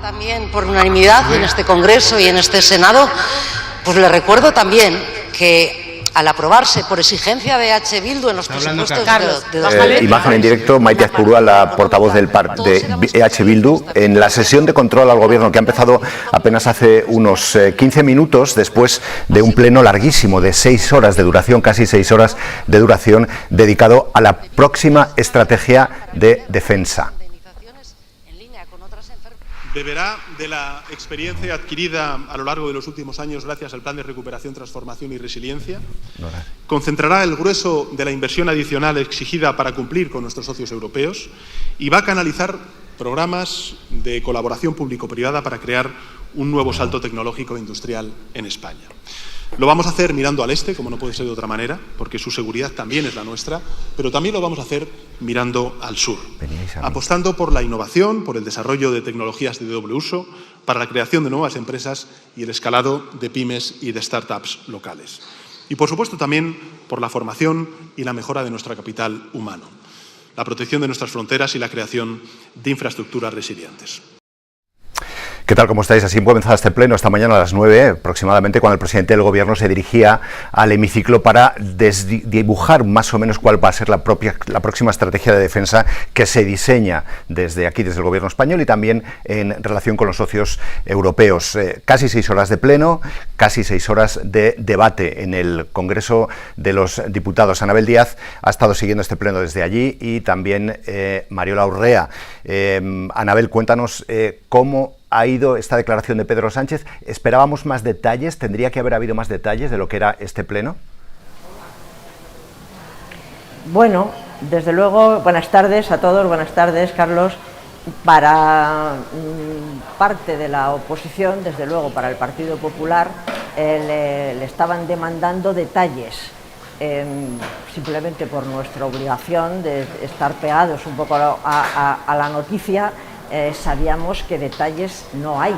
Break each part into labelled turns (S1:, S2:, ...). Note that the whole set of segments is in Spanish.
S1: También por unanimidad en este Congreso y en este Senado, pues le recuerdo también que al aprobarse por exigencia de EH Bildu en los presupuestos de
S2: imagen en directo, Maite Azpurua, la portavoz de EH Bildu, en la sesión de control al Gobierno que ha empezado apenas hace unos 15 minutos, después de un pleno larguísimo de 6 horas de duración, casi 6 horas de duración, dedicado a la próxima estrategia de defensa.
S3: Deberá de la experiencia adquirida a lo largo de los últimos años gracias al Plan de Recuperación, Transformación y Resiliencia. Concentrará el grueso de la inversión adicional exigida para cumplir con nuestros socios europeos y va a canalizar programas de colaboración público-privada para crear un nuevo salto tecnológico e industrial en España. Lo vamos a hacer mirando al este, como no puede ser de otra manera, porque su seguridad también es la nuestra, pero también lo vamos a hacer mirando al sur, apostando por la innovación, por el desarrollo de tecnologías de doble uso, para la creación de nuevas empresas y el escalado de pymes y de startups locales. Y, por supuesto, también por la formación y la mejora de nuestro capital humano, la protección de nuestras fronteras y la creación de infraestructuras resilientes.
S2: ¿Qué tal? ¿Cómo estáis? Así comenzaba este pleno esta mañana a las 9 aproximadamente, cuando el presidente del Gobierno se dirigía al hemiciclo para dibujar más o menos cuál va a ser la próxima estrategia de defensa que se diseña desde aquí, desde el Gobierno español y también en relación con los socios europeos. Casi 6 horas de pleno, casi 6 horas de debate en el Congreso de los Diputados. Anabel Díaz ha estado siguiendo este pleno desde allí y también Mariola Urrea. Anabel, cuéntanos cómo ha ido esta declaración de Pedro Sánchez. ¿Esperábamos más detalles? ¿Tendría que haber habido más detalles de lo que era este pleno?
S4: Bueno, desde luego, buenas tardes a todos, buenas tardes, Carlos. Para parte de la oposición, desde luego para el Partido Popular, le estaban demandando detalles, simplemente por nuestra obligación de estar pegados un poco a la noticia. Sabíamos que detalles no hay,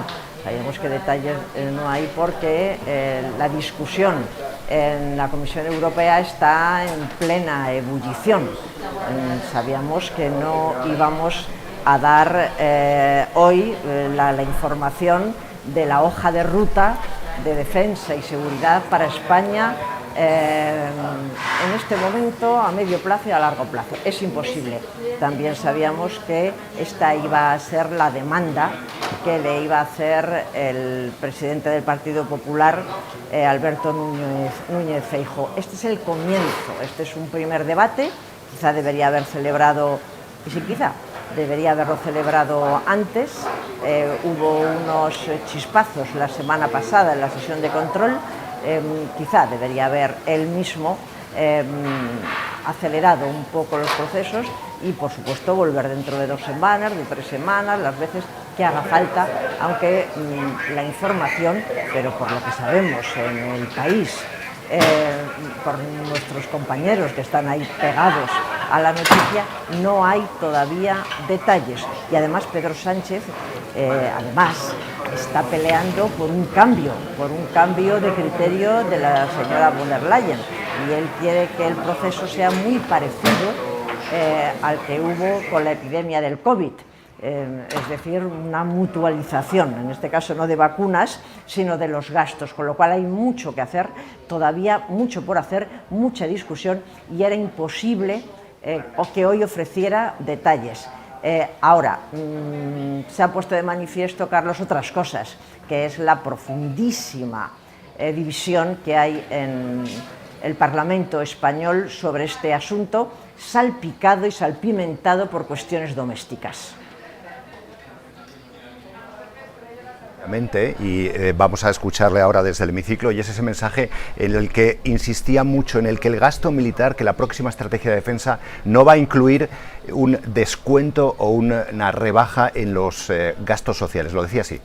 S4: porque la discusión en la Comisión Europea está en plena ebullición. Sabíamos que no íbamos a dar hoy la información de la hoja de ruta de defensa y seguridad para España en este momento, a medio plazo y a largo plazo. Es imposible. También sabíamos que esta iba a ser la demanda que le iba a hacer el presidente del Partido Popular, Alberto Núñez Feijóo. Este es el comienzo, este es un primer debate. Quizá debería haber celebrado, y sí, quizá debería haberlo celebrado antes. Hubo unos chispazos la semana pasada en la sesión de control. Quizá debería haber él mismo acelerado un poco los procesos y, por supuesto, volver dentro de 2 semanas, de 3 semanas, las veces que haga falta, aunque la información, pero por lo que sabemos en el país, por nuestros compañeros que están ahí pegados a la noticia, no hay todavía detalles. Y además Pedro Sánchez, está peleando por un cambio de criterio de la señora von der Leyen, y él quiere que el proceso sea muy parecido al que hubo con la epidemia del COVID. Es decir, una mutualización, en este caso no de vacunas, sino de los gastos, con lo cual hay mucho que hacer, todavía mucho por hacer, mucha discusión, y era imposible que hoy ofreciera detalles. Ahora, se ha puesto de manifiesto, Carlos, otras cosas, que es la profundísima división que hay en el Parlamento español sobre este asunto. salpicado y salpimentado por cuestiones domésticas.
S2: Y vamos a escucharle ahora desde el hemiciclo, y es ese mensaje en el que insistía mucho en el que el gasto militar, que la próxima estrategia de defensa no va a incluir un descuento o una rebaja en los gastos sociales. Lo decía así.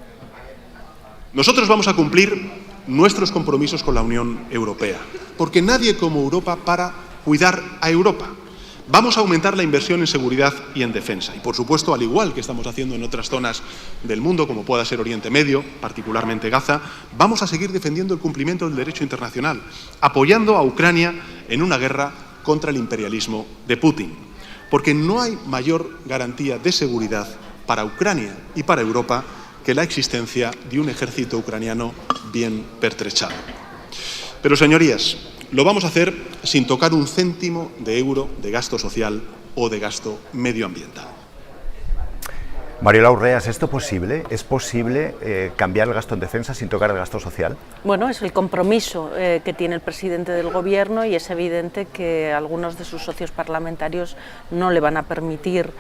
S3: Nosotros vamos a cumplir nuestros compromisos con la Unión Europea, porque nadie como Europa para cuidar a Europa. Vamos a aumentar la inversión en seguridad y en defensa. Y, por supuesto, al igual que estamos haciendo en otras zonas del mundo, como pueda ser Oriente Medio, particularmente Gaza, vamos a seguir defendiendo el cumplimiento del derecho internacional, apoyando a Ucrania en una guerra contra el imperialismo de Putin. Porque no hay mayor garantía de seguridad para Ucrania y para Europa que la existencia de un ejército ucraniano bien pertrechado. Pero, señorías, lo vamos a hacer sin tocar un céntimo de euro de gasto social o de gasto medioambiental.
S2: Mariola Urrea, ¿es esto posible? ¿Es posible cambiar el gasto en defensa sin tocar el gasto social?
S5: Bueno, es el compromiso que tiene el presidente del Gobierno y es evidente que algunos de sus socios parlamentarios no le van a permitir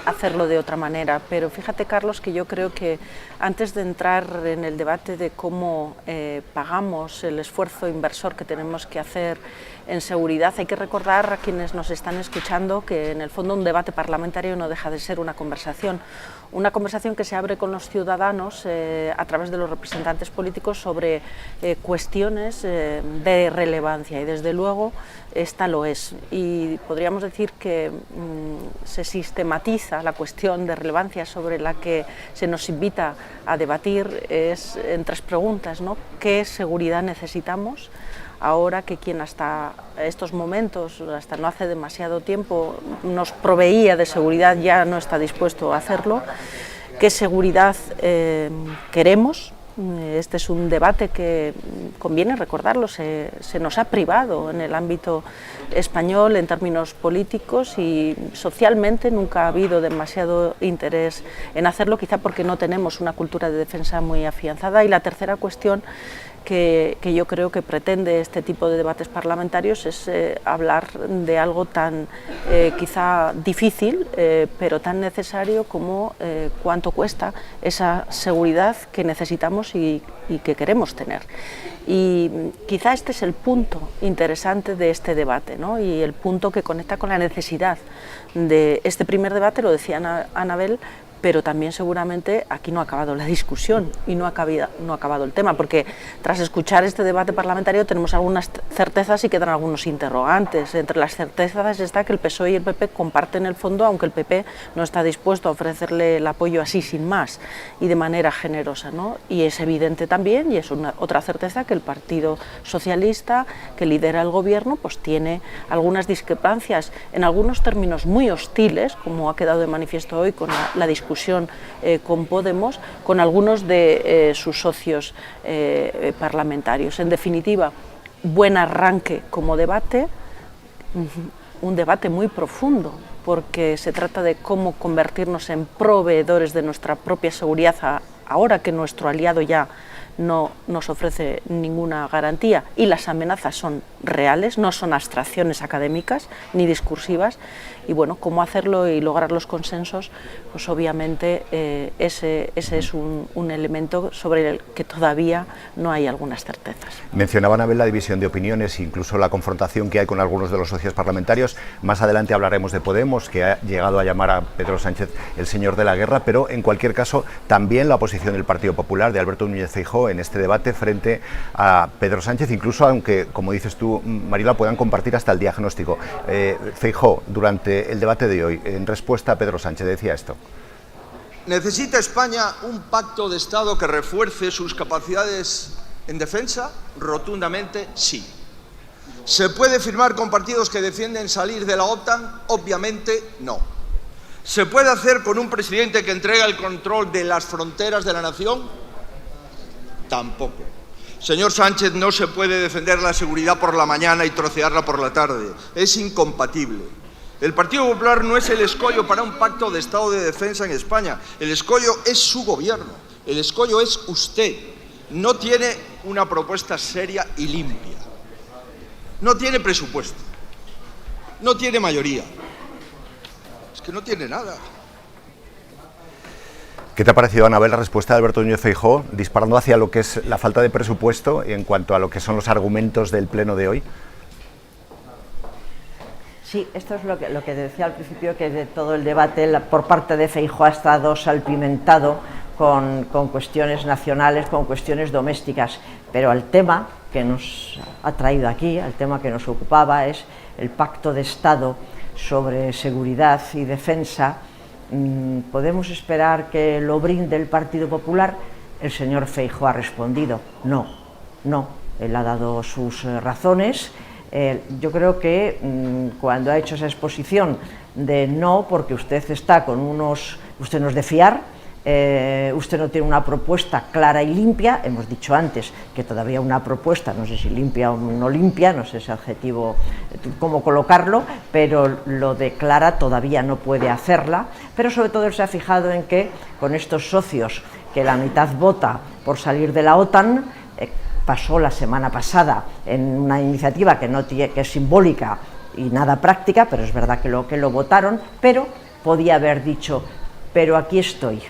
S5: hacerlo de otra manera. Pero fíjate, Carlos, que yo creo que antes de entrar en el debate de cómo pagamos el esfuerzo inversor que tenemos que hacer en seguridad, hay que recordar a quienes nos están escuchando que en el fondo un debate parlamentario no deja de ser una conversación que se abre con los ciudadanos a través de los representantes políticos sobre cuestiones de relevancia, y desde luego esta lo es. Y podríamos decir que se sistematiza la cuestión de relevancia sobre la que se nos invita a debatir es en tres preguntas, ¿no? ¿Qué seguridad necesitamos? Ahora que quien hasta estos momentos, hasta no hace demasiado tiempo, nos proveía de seguridad ya no está dispuesto a hacerlo. ¿Qué seguridad queremos? Este es un debate que conviene recordarlo, se nos ha privado en el ámbito español en términos políticos y socialmente nunca ha habido demasiado interés en hacerlo, quizá porque no tenemos una cultura de defensa muy afianzada. Y la tercera cuestión que yo creo que pretende este tipo de debates parlamentarios es hablar de algo tan quizá difícil, pero tan necesario como cuánto cuesta esa seguridad que necesitamos y que queremos tener. Y quizá este es el punto interesante de este debate, ¿no? Y el punto que conecta con la necesidad de este primer debate, lo decía Anabel, pero también seguramente aquí no ha acabado la discusión y no ha acabado el tema, porque tras escuchar este debate parlamentario tenemos algunas certezas y quedan algunos interrogantes. Entre las certezas está que el PSOE y el PP comparten el fondo, aunque el PP no está dispuesto a ofrecerle el apoyo así sin más y de manera generosa, ¿no? Y es evidente también, y es otra certeza, que el Partido Socialista, que lidera el Gobierno, pues tiene algunas discrepancias en algunos términos muy hostiles, como ha quedado de manifiesto hoy con la discusión con Podemos, con algunos de sus socios parlamentarios. En definitiva, buen arranque como debate, un debate muy profundo, porque se trata de cómo convertirnos en proveedores de nuestra propia seguridad ahora que nuestro aliado ya no nos ofrece ninguna garantía y las amenazas son reales, no son abstracciones académicas ni discursivas. Y bueno, cómo hacerlo y lograr los consensos, pues obviamente ese es un elemento sobre el que todavía no hay algunas certezas.
S2: Mencionaban a ver la división de opiniones, incluso la confrontación que hay con algunos de los socios parlamentarios. Más adelante hablaremos de Podemos, que ha llegado a llamar a Pedro Sánchez el señor de la guerra, pero en cualquier caso también la oposición del Partido Popular, de Alberto Núñez Feijóo, en este debate frente a Pedro Sánchez, incluso aunque, como dices tú, Mariola, puedan compartir hasta el diagnóstico. Feijóo, durante el debate de hoy, en respuesta a Pedro Sánchez, decía esto.
S6: ¿Necesita España un pacto de Estado que refuerce sus capacidades en defensa? Rotundamente sí. ¿Se puede firmar con partidos que defienden salir de la OTAN? Obviamente no. ¿Se puede hacer con un presidente que entrega el control de las fronteras de la nación? Tampoco. Señor Sánchez, no se puede defender la seguridad por la mañana y trocearla por la tarde. Es incompatible. El Partido Popular no es el escollo para un pacto de Estado de defensa en España. El escollo es su gobierno. El escollo es usted. No tiene una propuesta seria y limpia. No tiene presupuesto. no tiene mayoría. Es que no tiene nada.
S2: ¿Qué te ha parecido, Anabel, la respuesta de Alberto Núñez Feijóo, disparando hacia lo que es la falta de presupuesto en cuanto a lo que son los argumentos del pleno de hoy?
S4: Sí, esto es lo que decía al principio, que de todo el debate por parte de Feijóo ha estado salpimentado con cuestiones nacionales, con cuestiones domésticas, pero el tema que nos ha traído aquí, el tema que nos ocupaba, es el Pacto de Estado sobre Seguridad y Defensa. ¿Podemos esperar que lo brinde el Partido Popular? El señor Feijóo ha respondido, no, él ha dado sus razones. Yo creo que cuando ha hecho esa exposición de no, porque usted está con usted no es de fiar, usted no tiene una propuesta clara y limpia, hemos dicho antes que todavía una propuesta, no sé si limpia o no limpia, no sé ese adjetivo cómo colocarlo, pero lo de clara todavía no puede hacerla, pero sobre todo él se ha fijado en que con estos socios que la mitad vota por salir de la OTAN, pasó la semana pasada en una iniciativa que es simbólica y nada práctica, pero es verdad que lo votaron, pero podía haber dicho, pero aquí estoy,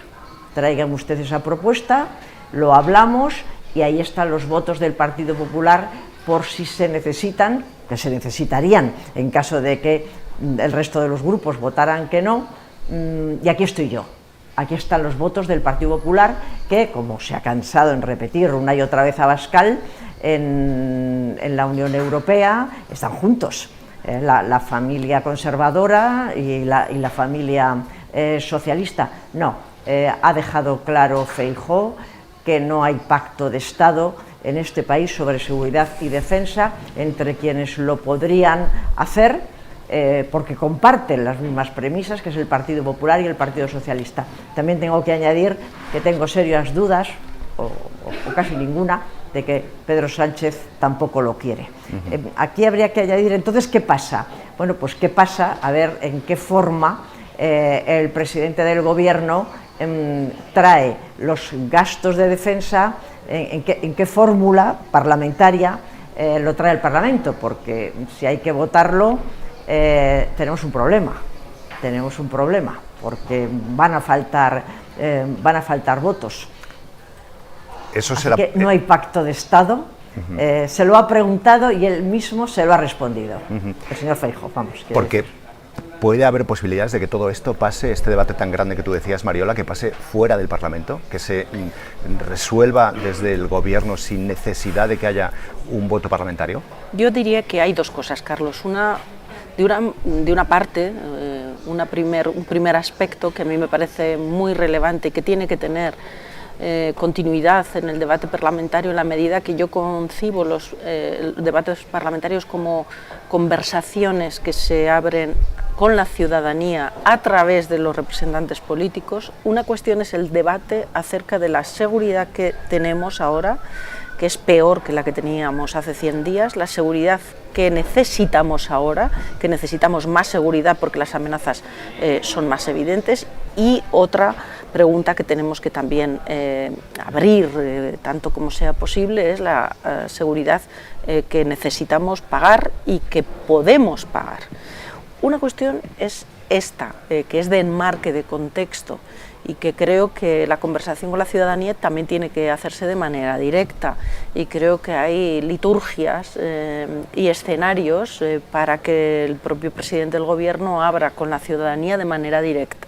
S4: traigan ustedes esa propuesta, lo hablamos y ahí están los votos del Partido Popular por si se necesitan, que se necesitarían en caso de que el resto de los grupos votaran que no, y aquí estoy yo. Aquí están los votos del Partido Popular, que, como se ha cansado en repetir una y otra vez Abascal, en la Unión Europea están juntos. La familia conservadora y la familia socialista. No, ha dejado claro Feijóo que no hay pacto de Estado en este país sobre seguridad y defensa entre quienes lo podrían hacer, porque comparten las mismas premisas, que es el Partido Popular y el Partido Socialista. También tengo que añadir que tengo serias dudas, o casi ninguna, de que Pedro Sánchez tampoco lo quiere. Aquí habría que añadir, entonces, ¿qué pasa? Bueno, pues ¿qué pasa? A ver en qué forma el presidente del Gobierno trae los gastos de defensa, en qué fórmula parlamentaria lo trae el Parlamento, porque si hay que votarlo, tenemos un problema, porque van a faltar votos.
S2: Eso será...
S4: Así que no hay pacto de Estado. Se lo ha preguntado y él mismo se lo ha respondido. El señor Feijóo, vamos.
S2: Porque puede haber posibilidades de que todo esto pase, este debate tan grande que tú decías, Mariola, que pase fuera del Parlamento, que se resuelva desde el Gobierno sin necesidad de que haya un voto parlamentario.
S5: Yo diría que hay dos cosas, Carlos. De una parte, un primer aspecto que a mí me parece muy relevante y que tiene que tener continuidad en el debate parlamentario, en la medida que yo concibo los debates parlamentarios como conversaciones que se abren con la ciudadanía a través de los representantes políticos. Una cuestión es el debate acerca de la seguridad que tenemos ahora, que es peor que la que teníamos hace 100 días, la seguridad que necesitamos ahora, que necesitamos más seguridad porque las amenazas son más evidentes, y otra pregunta que tenemos que también abrir tanto como sea posible es la seguridad que necesitamos pagar y que podemos pagar. Una cuestión es esta, que es de enmarque, de contexto, y que creo que la conversación con la ciudadanía también tiene que hacerse de manera directa, y creo que hay liturgias y escenarios para que el propio presidente del Gobierno abra con la ciudadanía de manera directa.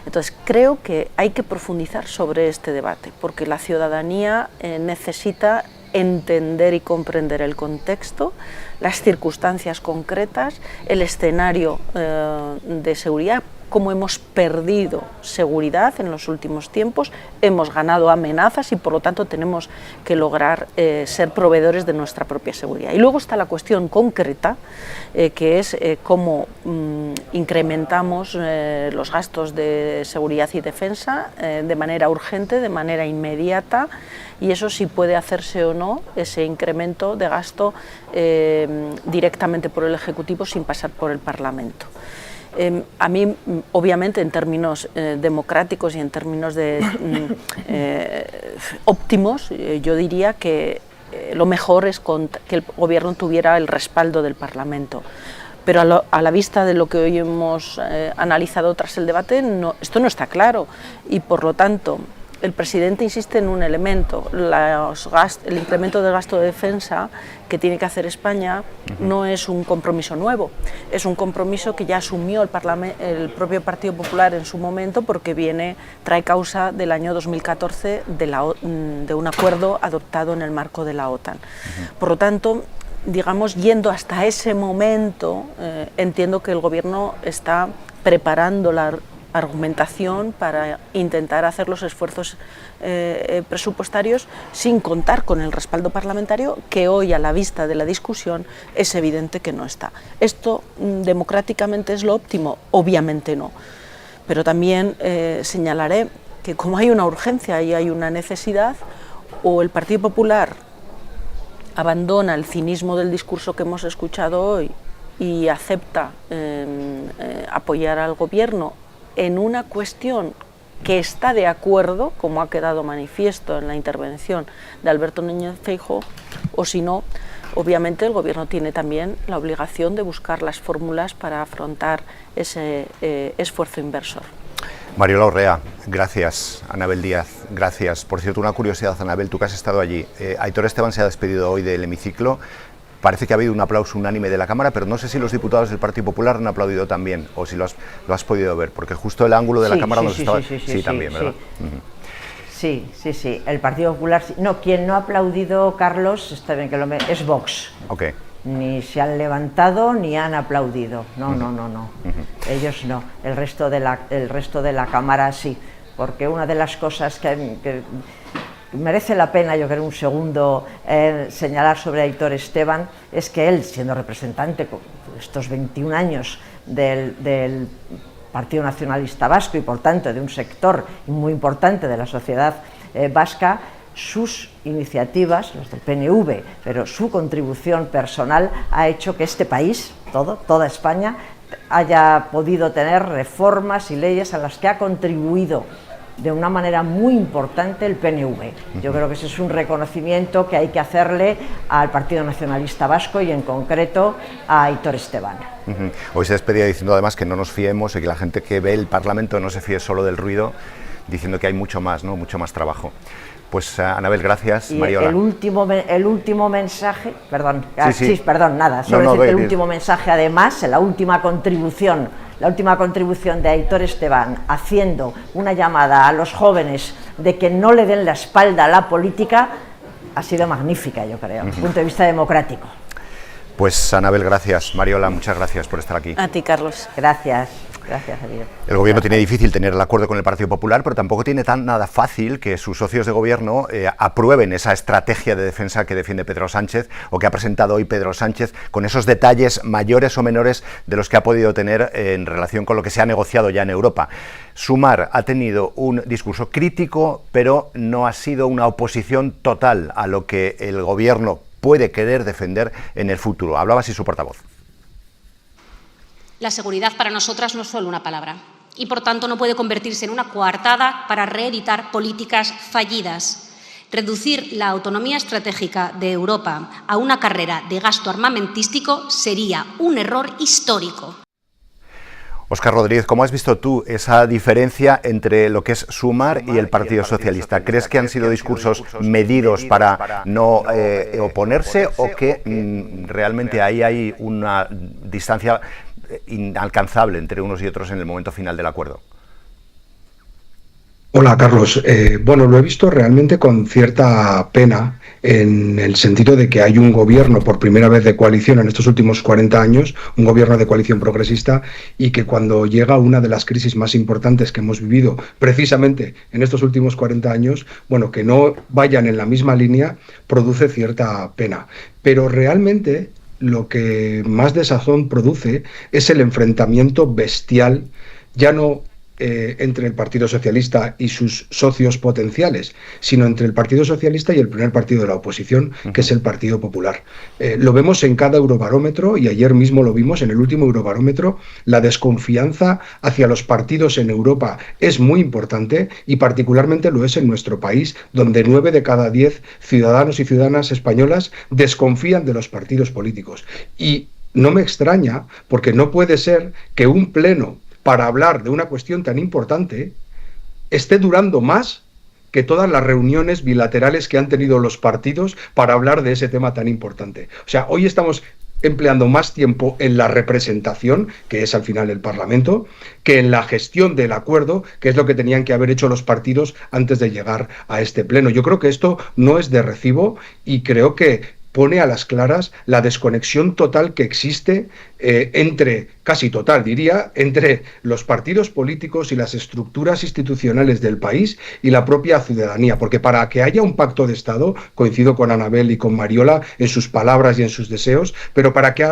S5: Entonces creo que hay que profundizar sobre este debate, porque la ciudadanía necesita entender y comprender el contexto, las circunstancias concretas, el escenario de seguridad, cómo hemos perdido seguridad en los últimos tiempos, hemos ganado amenazas y por lo tanto tenemos que lograr ser proveedores de nuestra propia seguridad. Y luego está la cuestión concreta, que es cómo incrementamos los gastos de seguridad y defensa de manera urgente, de manera inmediata, y eso sí puede hacerse o no, ese incremento de gasto directamente por el Ejecutivo sin pasar por el Parlamento. A mí, obviamente, en términos democráticos y en términos óptimos, yo diría que lo mejor es que el Gobierno tuviera el respaldo del Parlamento. Pero a la vista de lo que hoy hemos analizado tras el debate, esto no está claro y por lo tanto el presidente insiste en un elemento, el incremento del gasto de defensa que tiene que hacer España no es un compromiso nuevo, es un compromiso que ya asumió el propio Partido Popular en su momento porque trae causa del año 2014 de un acuerdo adoptado en el marco de la OTAN. Por lo tanto, digamos, yendo hasta ese momento, entiendo que el Gobierno está preparando la argumentación para intentar hacer los esfuerzos presupuestarios sin contar con el respaldo parlamentario, que hoy, a la vista de la discusión, es evidente que no está. ¿Esto democráticamente es lo óptimo? Obviamente no. Pero también señalaré que como hay una urgencia y hay una necesidad, o el Partido Popular abandona el cinismo del discurso que hemos escuchado hoy y acepta apoyar al Gobierno en una cuestión que está de acuerdo, como ha quedado manifiesto en la intervención de Alberto Núñez Feijóo, o si no, obviamente el Gobierno tiene también la obligación de buscar las fórmulas para afrontar ese esfuerzo inversor.
S2: Mariola Urrea, gracias. Anabel Díaz, gracias. Por cierto, una curiosidad, Anabel, tú que has estado allí. Aitor Esteban se ha despedido hoy del hemiciclo. Parece que ha habido un aplauso unánime de la Cámara, pero no sé si los diputados del Partido Popular han aplaudido también, o si lo has podido ver, porque justo el ángulo de la Cámara nos estaba... Sí, también, ¿verdad?
S4: Sí. Sí, el Partido Popular... No, quien no ha aplaudido, Carlos, está bien que es Vox.
S2: Ok.
S4: Ni se han levantado ni han aplaudido, no. Ellos no, el resto de la Cámara sí, porque una de las cosas que merece la pena, yo creo, un segundo señalar sobre Aitor Esteban, es que él, siendo representante con estos 21 años del Partido Nacionalista Vasco y por tanto de un sector muy importante de la sociedad vasca, sus iniciativas, las del PNV, pero su contribución personal ha hecho que este país, toda España, haya podido tener reformas y leyes a las que ha contribuido de una manera muy importante el PNV. Yo creo que ese es un reconocimiento que hay que hacerle al Partido Nacionalista Vasco y en concreto a Aitor Esteban.
S2: Hoy se despedía diciendo además que no nos fiemos y que la gente que ve el Parlamento no se fíe solo del ruido, diciendo que hay mucho más, ¿no? Mucho más trabajo. Pues Anabel, gracias. Y Mariola.
S4: El último mensaje, perdón, el último mensaje, además, la última contribución de Aitor Esteban, haciendo una llamada a los jóvenes de que no le den la espalda a la política, ha sido magnífica, yo creo, desde el punto de vista democrático.
S2: Pues Anabel, gracias. Mariola, muchas gracias por estar aquí.
S5: A ti, Carlos.
S4: Gracias. Gracias, Javier.
S2: El Gobierno tiene difícil tener el acuerdo con el Partido Popular, pero tampoco tiene nada fácil que sus socios de Gobierno aprueben esa estrategia de defensa que defiende Pedro Sánchez o que ha presentado hoy Pedro Sánchez, con esos detalles mayores o menores de los que ha podido tener en relación con lo que se ha negociado ya en Europa. Sumar ha tenido un discurso crítico, pero no ha sido una oposición total a lo que el Gobierno puede querer defender en el futuro. Hablaba así su portavoz.
S7: La seguridad para nosotras no es solo una palabra y, por tanto, no puede convertirse en una coartada para reeditar políticas fallidas. Reducir la autonomía estratégica de Europa a una carrera de gasto armamentístico sería un error histórico.
S2: Óscar Rodríguez, ¿cómo has visto tú esa diferencia entre lo que es Sumar y el Partido Socialista? ¿Crees que han sido discursos medidos para no oponerse o que realmente ahí hay una distancia inalcanzable entre unos y otros en el momento final del acuerdo?
S8: Hola, Carlos. Bueno, lo he visto realmente con cierta pena, en el sentido de que hay un gobierno por primera vez de coalición en estos últimos 40 años, un gobierno de coalición progresista, y que cuando llega una de las crisis más importantes que hemos vivido precisamente en estos últimos 40 años, bueno, que no vayan en la misma línea produce cierta pena. Pero realmente lo que más desazón produce es el enfrentamiento bestial, ya no entre el Partido Socialista y sus socios potenciales, sino entre el Partido Socialista y el primer partido de la oposición, que es el Partido Popular. Lo vemos en cada eurobarómetro, y ayer mismo lo vimos en el último eurobarómetro. La desconfianza hacia los partidos en Europa es muy importante, y particularmente lo es en nuestro país, donde 9 de cada 10 ciudadanos y ciudadanas españolas desconfían de los partidos políticos. Y no me extraña, porque no puede ser que un pleno para hablar de una cuestión tan importante esté durando más que todas las reuniones bilaterales que han tenido los partidos para hablar de ese tema tan importante. O sea, hoy estamos empleando más tiempo en la representación, que es al final el Parlamento, que en la gestión del acuerdo, que es lo que tenían que haber hecho los partidos antes de llegar a este pleno. Yo creo que esto no es de recibo y creo que pone a las claras la desconexión total que existe casi total diría, entre los partidos políticos y las estructuras institucionales del país y la propia ciudadanía, porque para que haya un pacto de Estado, coincido con Anabel y con Mariola en sus palabras y en sus deseos, pero para que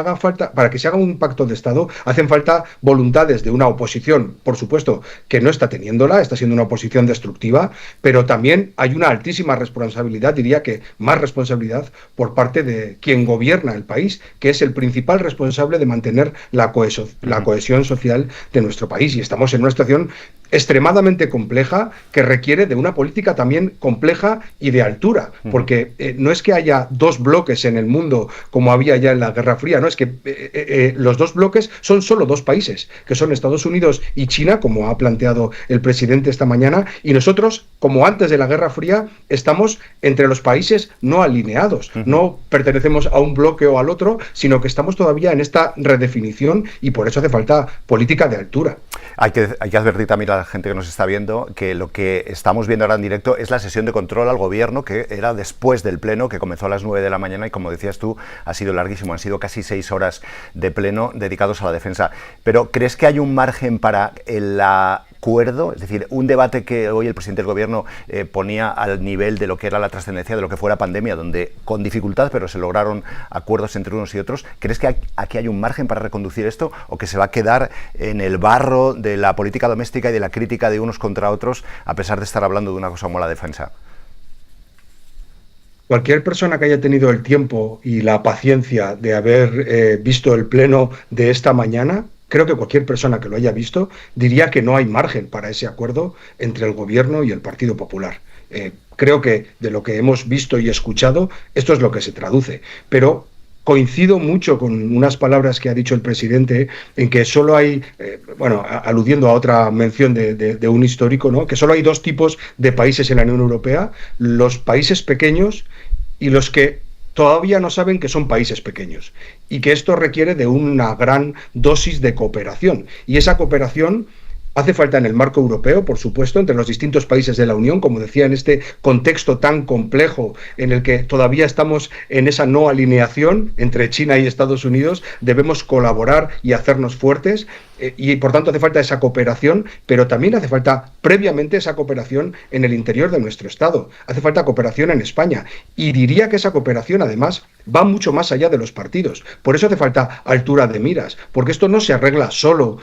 S8: se haga un pacto de Estado hacen falta voluntades de una oposición, por supuesto, que no está teniéndola, está siendo una oposición destructiva, pero también hay una altísima responsabilidad, diría que más responsabilidad por parte de quien gobierna el país, que es el principal responsable de mantener la cohesión social de nuestro país. Y estamos en una situación extremadamente compleja que requiere de una política también compleja y de altura, porque no es que haya dos bloques en el mundo como había ya en la Guerra Fría, no es que los dos bloques son solo dos países, que son Estados Unidos y China, como ha planteado el presidente esta mañana, y nosotros, como antes de la Guerra Fría, estamos entre los países no alineados, no pertenecemos a un bloque o al otro, sino que estamos todavía en esta redefinición y por eso hace falta política de altura.
S2: Hay que advertir también a la gente que nos está viendo que lo que estamos viendo ahora en directo es la sesión de control al gobierno, que era después del pleno, que comenzó a las 9 de la mañana y, como decías tú, ha sido larguísimo, han sido casi 6 horas de pleno dedicados a la defensa. Pero ¿crees que hay un margen para el acuerdo? Es decir, un debate que hoy el presidente del gobierno ponía al nivel de lo que era la trascendencia de lo que fue la pandemia, donde con dificultad, pero se lograron acuerdos entre unos y otros. ¿Crees que aquí hay un margen para reconducir esto o que se va a quedar en el barro de la política doméstica y de la crítica de unos contra otros, a pesar de estar hablando de una cosa como la defensa?
S8: Cualquier persona que haya tenido el tiempo y la paciencia de haber visto el pleno de esta mañana, creo que cualquier persona que lo haya visto diría que no hay margen para ese acuerdo entre el Gobierno y el Partido Popular. Creo que de lo que hemos visto y escuchado, esto es lo que se traduce. Pero coincido mucho con unas palabras que ha dicho el presidente en que solo hay, aludiendo a otra mención de un histórico, ¿no?, que solo hay dos tipos de países en la Unión Europea: los países pequeños y los que todavía no saben que son países pequeños, y que esto requiere de una gran dosis de cooperación, y esa cooperación hace falta en el marco europeo, por supuesto, entre los distintos países de la Unión, como decía, en este contexto tan complejo en el que todavía estamos en esa no alineación entre China y Estados Unidos. Debemos colaborar y hacernos fuertes y por tanto hace falta esa cooperación, pero también hace falta previamente esa cooperación en el interior de nuestro Estado. Hace falta cooperación en España, y diría que esa cooperación además va mucho más allá de los partidos. Por eso hace falta altura de miras, porque esto no se arregla solo,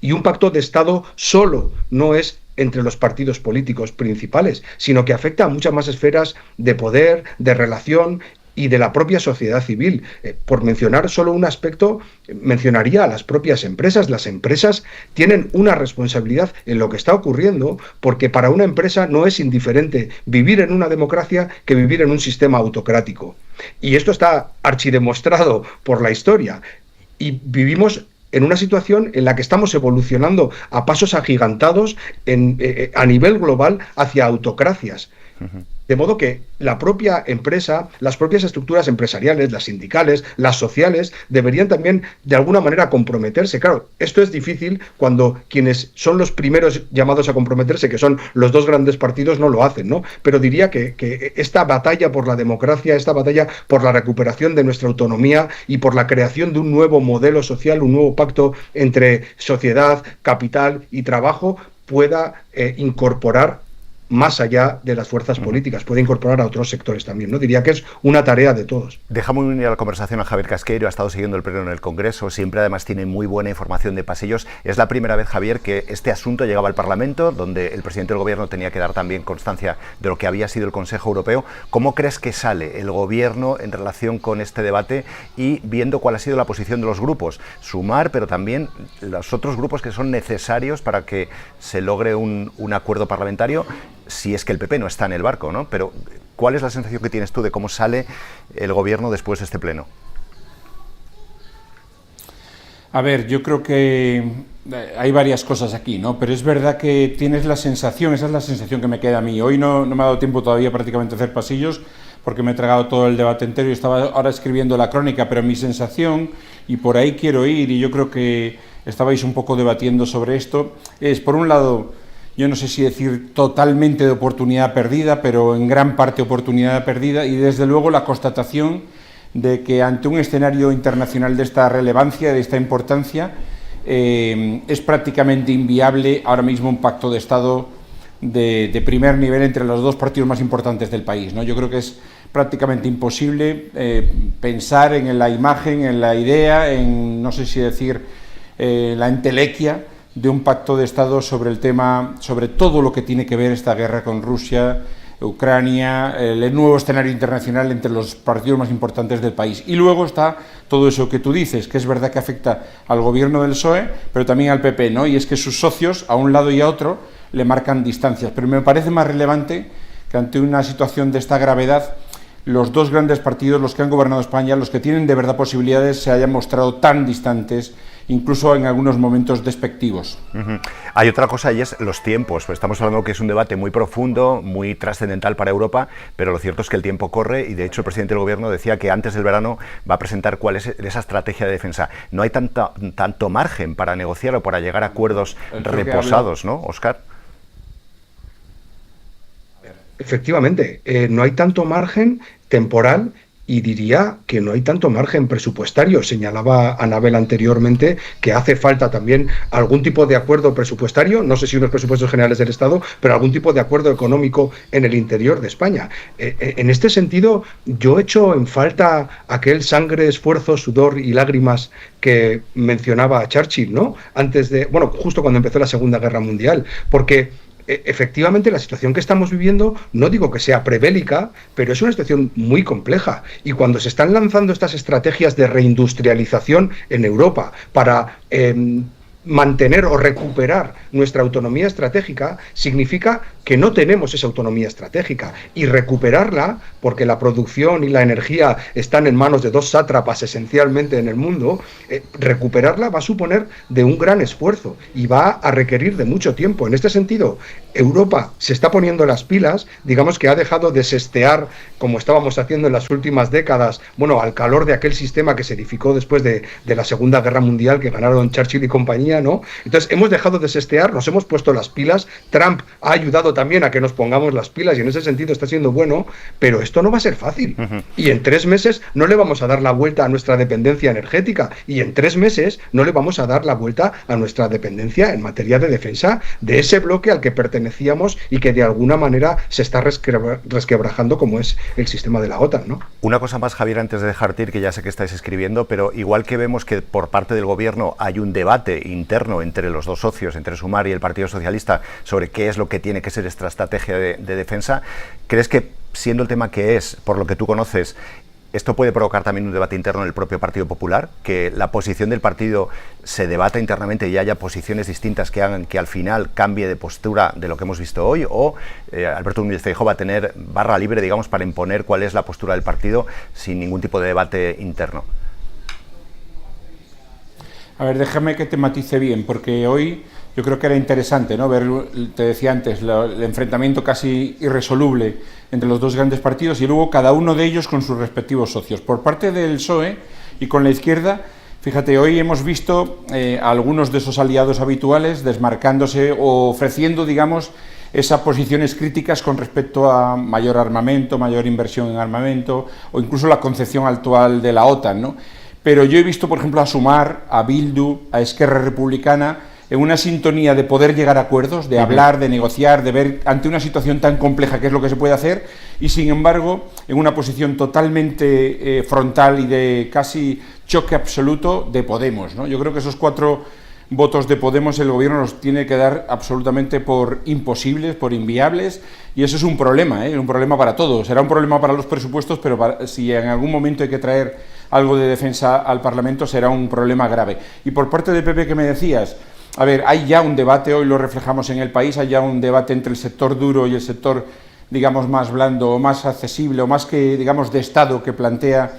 S8: y un pacto de Estado solo no es entre los partidos políticos principales, sino que afecta a muchas más esferas de poder, de relación y de la propia sociedad civil. Por mencionar solo un aspecto, mencionaría a las propias empresas. Las empresas tienen una responsabilidad en lo que está ocurriendo, porque para una empresa no es indiferente vivir en una democracia que vivir en un sistema autocrático. Y esto está archidemostrado por la historia. Y vivimos en una situación en la que estamos evolucionando a pasos agigantados a nivel global hacia autocracias. De modo que la propia empresa, las propias estructuras empresariales, las sindicales, las sociales, deberían también de alguna manera comprometerse. Claro, esto es difícil cuando quienes son los primeros llamados a comprometerse, que son los dos grandes partidos, no lo hacen, ¿no? Pero diría que esta batalla por la democracia, esta batalla por la recuperación de nuestra autonomía y por la creación de un nuevo modelo social, un nuevo pacto entre sociedad, capital y trabajo, pueda incorporar más allá de las fuerzas políticas, puede incorporar a otros sectores también, ¿no? Diría que es una tarea de todos.
S2: Dejamos unir a la conversación a Javier Casqueiro, ha estado siguiendo el pleno en el Congreso, siempre además tiene muy buena información de pasillos. Es la primera vez, Javier, que este asunto llegaba al Parlamento, donde el presidente del Gobierno tenía que dar también constancia de lo que había sido el Consejo Europeo. ¿Cómo crees que sale el Gobierno en relación con este debate y viendo cuál ha sido la posición de los grupos? Sumar, pero también los otros grupos que son necesarios para que se logre un acuerdo parlamentario, si es que el PP no está en el barco, ¿no? Pero ¿cuál es la sensación que tienes tú de cómo sale el Gobierno después de este pleno?
S9: A ver, yo creo que hay varias cosas aquí, ¿no? Pero es verdad que tienes la sensación, esa es la sensación que me queda a mí. Hoy no me ha dado tiempo todavía prácticamente a hacer pasillos porque me he tragado todo el debate entero y estaba ahora escribiendo la crónica, pero mi sensación, y por ahí quiero ir, y yo creo que estabais un poco debatiendo sobre esto, es, por un lado, yo no sé si decir totalmente de oportunidad perdida, pero en gran parte oportunidad perdida, y desde luego la constatación de que ante un escenario internacional de esta relevancia, de esta importancia, es prácticamente inviable ahora mismo un pacto de Estado de primer nivel entre los dos partidos más importantes del país, ¿no? Yo creo que es prácticamente imposible pensar en la imagen, en la idea, en, no sé si decir, la entelequia de un pacto de Estado sobre el tema, sobre todo lo que tiene que ver esta guerra con Rusia, Ucrania, el nuevo escenario internacional entre los partidos más importantes del país. Y luego está todo eso que tú dices, que es verdad que afecta al gobierno del PSOE, pero también al PP, ¿no? Y es que sus socios, a un lado y a otro, le marcan distancias. Pero me parece más relevante que ante una situación de esta gravedad, los dos grandes partidos, los que han gobernado España, los que tienen de verdad posibilidades, se hayan mostrado tan distantes, incluso en algunos momentos despectivos.
S2: Hay otra cosa y es los tiempos. Pues estamos hablando que es un debate muy profundo, muy trascendental para Europa, pero lo cierto es que el tiempo corre y de hecho el presidente del gobierno decía que antes del verano va a presentar cuál es esa estrategia de defensa. No hay tanto margen para negociar o para llegar a acuerdos reposados, ¿no, Óscar?
S8: Efectivamente, no hay tanto margen temporal y diría que no hay tanto margen presupuestario. Señalaba Anabel anteriormente que hace falta también algún tipo de acuerdo presupuestario, no sé si unos presupuestos generales del Estado, pero algún tipo de acuerdo económico en el interior de España. En este sentido, yo echo en falta aquel sangre, esfuerzo, sudor y lágrimas que mencionaba Churchill, ¿no? Antes de, bueno, justo cuando empezó la Segunda Guerra Mundial, porque efectivamente la situación que estamos viviendo, no digo que sea prebélica, pero es una situación muy compleja. Y cuando se están lanzando estas estrategias de reindustrialización en Europa para mantener o recuperar nuestra autonomía estratégica, significa que no tenemos esa autonomía estratégica, y recuperarla, porque la producción y la energía están en manos de dos sátrapas esencialmente en el mundo, recuperarla va a suponer de un gran esfuerzo y va a requerir de mucho tiempo. En este sentido, Europa se está poniendo las pilas, digamos que ha dejado de sestear, como estábamos haciendo en las últimas décadas, bueno, al calor de aquel sistema que se edificó después de la Segunda Guerra Mundial, que ganaron Churchill y compañía, ¿no? Entonces hemos dejado de sestear, nos hemos puesto las pilas. Trump ha ayudado también a que nos pongamos las pilas y en ese sentido está siendo bueno, pero esto no va a ser fácil. Y en 3 meses no le vamos a dar la vuelta a nuestra dependencia energética, y en 3 meses no le vamos a dar la vuelta a nuestra dependencia en materia de defensa de ese bloque al que pertenecíamos y que de alguna manera se está resquebrajando, como es el sistema de la OTAN, ¿no?
S2: Una cosa más, Javier, antes de dejarte ir, que ya sé que estáis escribiendo, pero igual que vemos que por parte del gobierno hay un debate interno entre los dos socios, entre Sumar y el Partido Socialista, sobre qué es lo que tiene que ser esta estrategia de defensa, ¿crees que, siendo el tema que es, por lo que tú conoces, esto puede provocar también un debate interno en el propio Partido Popular? Que la posición del partido se debata internamente y haya posiciones distintas que hagan que al final cambie de postura de lo que hemos visto hoy, o Alberto Núñez Feijóo va a tener barra libre, digamos, para imponer cuál es la postura del partido sin ningún tipo de debate interno.
S9: A ver, déjame que te matice bien, porque hoy yo creo que era interesante, ¿no?, ver, te decía antes, el enfrentamiento casi irresoluble entre los dos grandes partidos y luego cada uno de ellos con sus respectivos socios. Por parte del PSOE y con la izquierda, fíjate, hoy hemos visto a algunos de esos aliados habituales desmarcándose o ofreciendo, digamos, esas posiciones críticas con respecto a mayor armamento, mayor inversión en armamento o incluso la concepción actual de la OTAN, ¿no? Pero yo he visto, por ejemplo, a Sumar, a Bildu, a Esquerra Republicana, en una sintonía de poder llegar a acuerdos, de hablar, de negociar, de ver ante una situación tan compleja qué es lo que se puede hacer, y sin embargo, en una posición totalmente frontal y de casi choque absoluto de Podemos, ¿no? Yo creo que esos 4 votos de Podemos el gobierno los tiene que dar absolutamente por imposibles, por inviables, y eso es un problema, un problema para todos. Será un problema para los presupuestos, pero si en algún momento hay que traer algo de defensa al Parlamento, será un problema grave. Y por parte del PP, que me decías, a ver, hay ya un debate, hoy lo reflejamos en el país, hay ya un debate entre el sector duro y el sector, digamos, más blando o más accesible o más que, digamos, de Estado, que plantea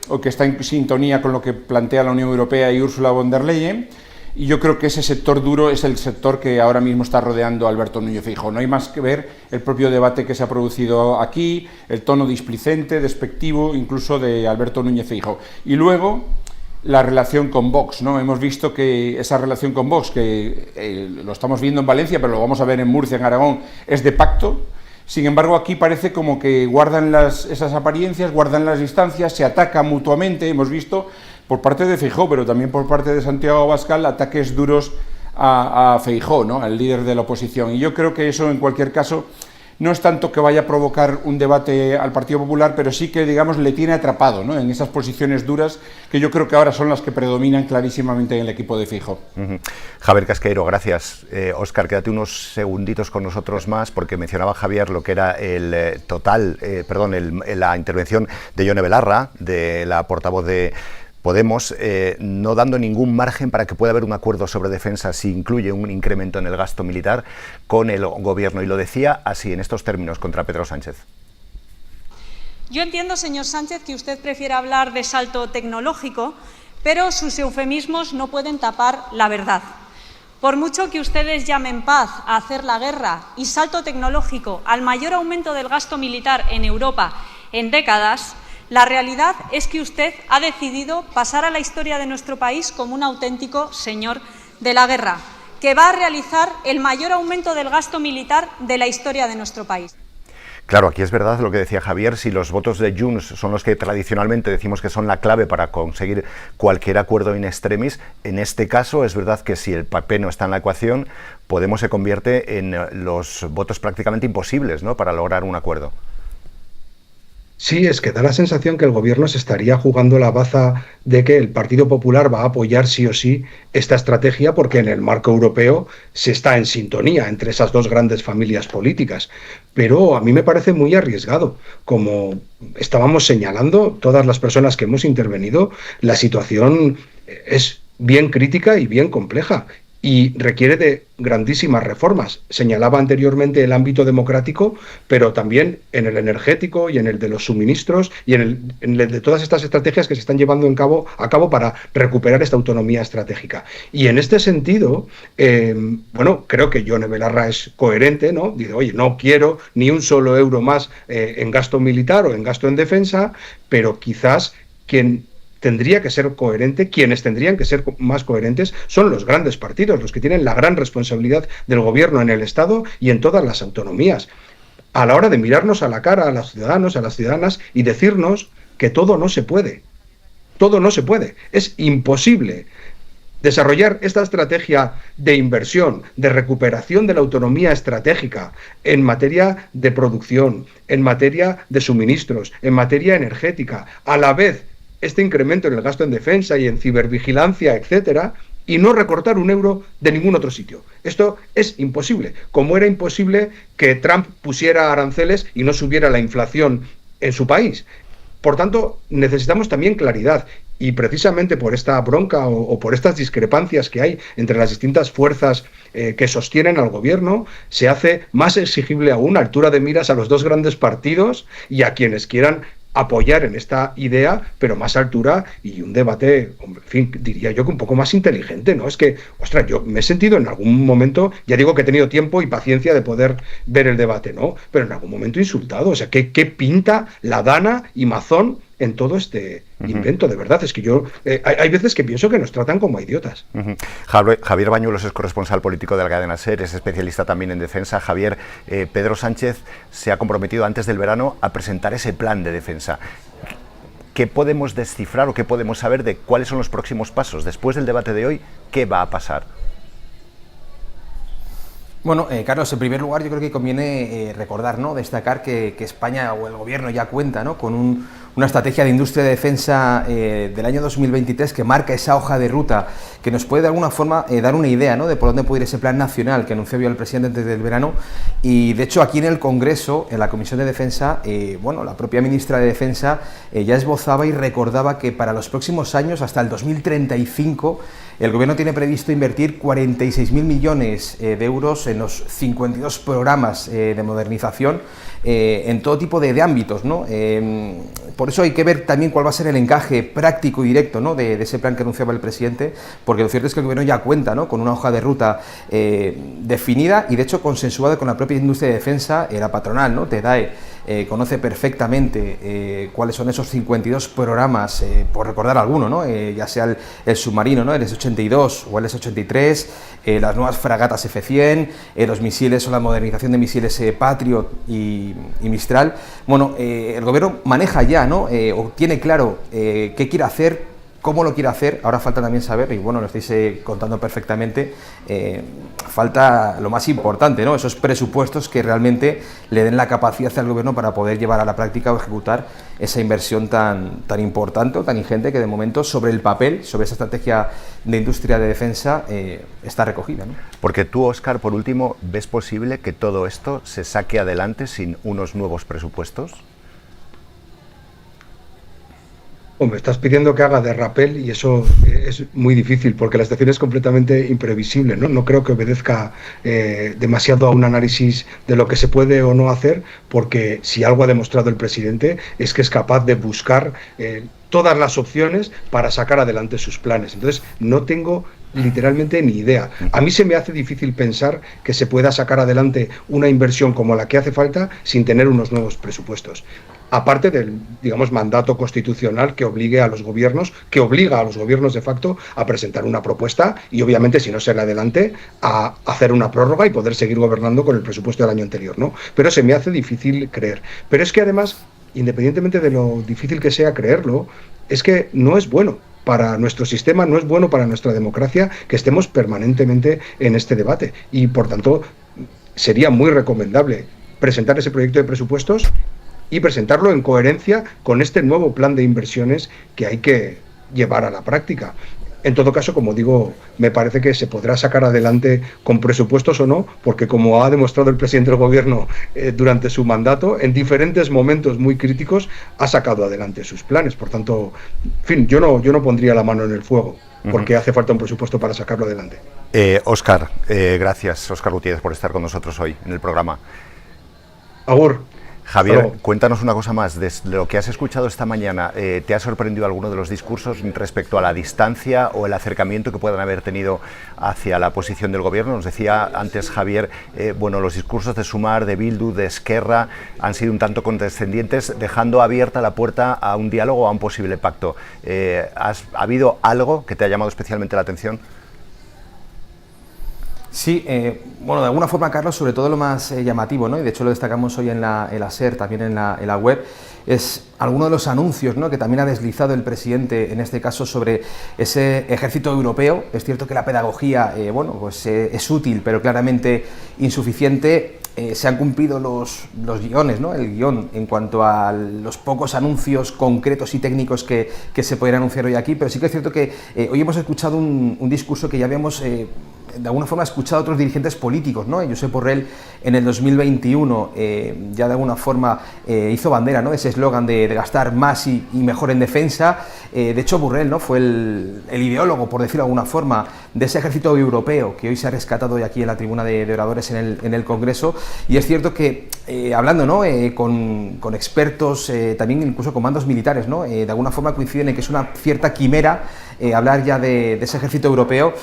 S9: o que está en sintonía con lo que plantea la Unión Europea y Ursula von der Leyen. Y yo creo que ese sector duro es el sector que ahora mismo está rodeando a Alberto Núñez Feijóo. No hay más que ver el propio debate que se ha producido aquí, el tono displicente, despectivo, incluso de Alberto Núñez Feijóo. Y luego, la relación con Vox, ¿no? Hemos visto que esa relación con Vox, que lo estamos viendo en Valencia, pero lo vamos a ver en Murcia, en Aragón, es de pacto. Sin embargo, aquí parece como que guardan esas apariencias, guardan las distancias, se atacan mutuamente. Hemos visto por parte de Feijóo, pero también por parte de Santiago Abascal, ataques duros a Feijóo, ¿no?, al líder de la oposición. Y yo creo que eso, en cualquier caso, no es tanto que vaya a provocar un debate al Partido Popular, pero sí que, digamos, le tiene atrapado, ¿no?, en esas posiciones duras que yo creo que ahora son las que predominan clarísimamente en el equipo de Feijóo.
S2: Javier Casqueiro, gracias. Óscar, quédate unos segunditos con nosotros más, porque mencionaba Javier lo que era la intervención de Ione Belarra, de la portavoz de Podemos, no dando ningún margen para que pueda haber un acuerdo sobre defensa si incluye un incremento en el gasto militar con el Gobierno. Y lo decía así, en estos términos, contra Pedro Sánchez.
S10: Yo entiendo, señor Sánchez, que usted prefiera hablar de salto tecnológico, pero sus eufemismos no pueden tapar la verdad. Por mucho que ustedes llamen paz a hacer la guerra y salto tecnológico al mayor aumento del gasto militar en Europa en décadas, la realidad es que usted ha decidido pasar a la historia de nuestro país como un auténtico señor de la guerra, que va a realizar el mayor aumento del gasto militar de la historia de nuestro país.
S2: Claro, aquí es verdad lo que decía Javier, si los votos de Junts son los que tradicionalmente decimos que son la clave para conseguir cualquier acuerdo in extremis, en este caso es verdad que si el PP no está en la ecuación, Podemos se convierte en los votos prácticamente imposibles, ¿no?, para lograr un acuerdo.
S8: Sí, es que da la sensación que el Gobierno se estaría jugando la baza de que el Partido Popular va a apoyar sí o sí esta estrategia, porque en el marco europeo se está en sintonía entre esas dos grandes familias políticas. Pero a mí me parece muy arriesgado. Como estábamos señalando todas las personas que hemos intervenido, la situación es bien crítica y bien compleja, y requiere de grandísimas reformas. Señalaba anteriormente el ámbito democrático, pero también en el energético y en el de los suministros y en el de todas estas estrategias que se están llevando a cabo para recuperar esta autonomía estratégica. Y en este sentido, creo que Ione Belarra es coherente, ¿no? Dice, oye, no quiero ni un solo euro más en gasto militar o en gasto en defensa, pero quizás quienes tendrían que ser más coherentes son los grandes partidos, los que tienen la gran responsabilidad del Gobierno en el Estado y en todas las autonomías, a la hora de mirarnos a la cara a los ciudadanos, a las ciudadanas, y decirnos que todo no se puede. Todo no se puede. Es imposible desarrollar esta estrategia de inversión, de recuperación de la autonomía estratégica en materia de producción, en materia de suministros, en materia energética, a la vez este incremento en el gasto en defensa y en cibervigilancia, etcétera, y no recortar un euro de ningún otro sitio. Esto es imposible, como era imposible que Trump pusiera aranceles y no subiera la inflación en su país. Por tanto, necesitamos también claridad, y precisamente por esta bronca o por estas discrepancias que hay entre las distintas fuerzas que sostienen al Gobierno, se hace más exigible aún altura de miras a los dos grandes partidos y a quienes quieran apoyar en esta idea, pero más altura y un debate, en fin, diría yo que un poco más inteligente, ¿no? Es que, ostras, yo me he sentido en algún momento, ya digo que he tenido tiempo y paciencia de poder ver el debate, ¿no? Pero en algún momento insultado, o sea, ¿qué pinta la Dana y Mazón en todo este invento? De verdad, es que yo hay veces que pienso que nos tratan como a idiotas.
S2: Javier Bañuelos es corresponsal político de la cadena SER, es especialista también en defensa. Javier, Pedro Sánchez se ha comprometido antes del verano a presentar ese plan de defensa. ¿Qué podemos descifrar o qué podemos saber de cuáles son los próximos pasos? Después del debate de hoy, ¿qué va a pasar?
S11: Bueno, Carlos, en primer lugar yo creo que conviene recordar, ¿no?, destacar que España o el Gobierno ya cuenta, ¿no?, con una estrategia de industria de defensa del año 2023 que marca esa hoja de ruta que nos puede de alguna forma dar una idea, ¿no?, de por dónde puede ir ese plan nacional que anunció el presidente antes del verano. Y de hecho aquí en el Congreso, en la Comisión de Defensa, la propia ministra de Defensa ya esbozaba y recordaba que para los próximos años, hasta el 2035, El Gobierno tiene previsto invertir 46.000 millones de euros en los 52 programas de modernización en todo tipo de ámbitos, ¿no? Por eso hay que ver también cuál va a ser el encaje práctico y directo, ¿no?, de ese plan que anunciaba el presidente, porque lo cierto es que el Gobierno ya cuenta, ¿no?, con una hoja de ruta definida y de hecho consensuada con la propia industria de defensa, la patronal, ¿no? TEDAE conoce perfectamente cuáles son esos 52 programas, por recordar alguno, ¿no? Ya sea el submarino, ¿no?, el S-82 o el S-83, las nuevas fragatas F-100, los misiles o la modernización de misiles Patriot y Mistral. Bueno, el Gobierno maneja ya, ¿no?, o tiene claro qué quiere hacer, cómo lo quiere hacer. Ahora falta también saber, y bueno, lo estáis contando perfectamente, falta lo más importante, ¿no?, esos presupuestos que realmente le den la capacidad al Gobierno para poder llevar a la práctica o ejecutar esa inversión tan importante o tan ingente que de momento sobre el papel, sobre esa estrategia de industria de defensa está recogida, ¿no?
S2: Porque tú, Óscar, por último, ¿ves posible que todo esto se saque adelante sin unos nuevos presupuestos?
S8: Me estás pidiendo que haga de rappel y eso es muy difícil porque la situación es completamente imprevisible, ¿no? No creo que obedezca demasiado a un análisis de lo que se puede o no hacer, porque si algo ha demostrado el presidente es que es capaz de buscar todas las opciones para sacar adelante sus planes. Entonces, no tengo literalmente ni idea. A mí se me hace difícil pensar que se pueda sacar adelante una inversión como la que hace falta sin tener unos nuevos presupuestos. Aparte del, digamos, mandato constitucional que obliga a los gobiernos de facto a presentar una propuesta y obviamente, si no sale adelante, a hacer una prórroga y poder seguir gobernando con el presupuesto del año anterior, ¿no? Pero se me hace difícil creer. Pero es que además, independientemente de lo difícil que sea creerlo, es que no es bueno para nuestro sistema, no es bueno para nuestra democracia que estemos permanentemente en este debate y, por tanto, sería muy recomendable presentar ese proyecto de presupuestos y presentarlo en coherencia con este nuevo plan de inversiones que hay que llevar a la práctica. En todo caso, como digo, me parece que se podrá sacar adelante con presupuestos o no, porque como ha demostrado el presidente del Gobierno durante su mandato, en diferentes momentos muy críticos ha sacado adelante sus planes. Por tanto, en fin, yo no pondría la mano en el fuego, porque hace falta un presupuesto para sacarlo adelante.
S2: Óscar, gracias, Óscar Gutiérrez, por estar con nosotros hoy en el programa.
S8: Agur.
S2: Javier, cuéntanos una cosa más, de lo que has escuchado esta mañana, ¿te ha sorprendido alguno de los discursos respecto a la distancia o el acercamiento que puedan haber tenido hacia la posición del Gobierno? Nos decía antes Javier, bueno, los discursos de Sumar, de Bildu, de Esquerra han sido un tanto condescendientes, dejando abierta la puerta a un diálogo o a un posible pacto. ¿Ha habido algo que te ha llamado especialmente la atención?
S11: Sí, bueno, de alguna forma, Carlos, sobre todo lo más llamativo, ¿no?, y de hecho lo destacamos hoy en la SER, también en la web, es alguno de los anuncios, ¿no?, que también ha deslizado el presidente, en este caso sobre ese ejército europeo. Es cierto que la pedagogía, bueno, pues es útil, pero claramente insuficiente. Se han cumplido los guiones, ¿no?, el guión en cuanto a los pocos anuncios concretos y técnicos que se pueden anunciar hoy aquí, pero sí que es cierto que hoy hemos escuchado un discurso que ya habíamos de alguna forma escuchado a otros dirigentes políticos, ¿no? Josep Borrell en el 2021 ya de alguna forma hizo bandera, ¿no?, de ese eslogan de gastar más y mejor en defensa. De hecho, Borrell, ¿no?, fue el ideólogo, por decirlo de alguna forma, de ese ejército europeo que hoy se ha rescatado hoy aquí en la tribuna de oradores en el Congreso. Y es cierto que hablando, ¿no?, con expertos, también incluso con mandos militares, ¿no?, de alguna forma coinciden en que es una cierta quimera hablar ya de ese ejército europeo,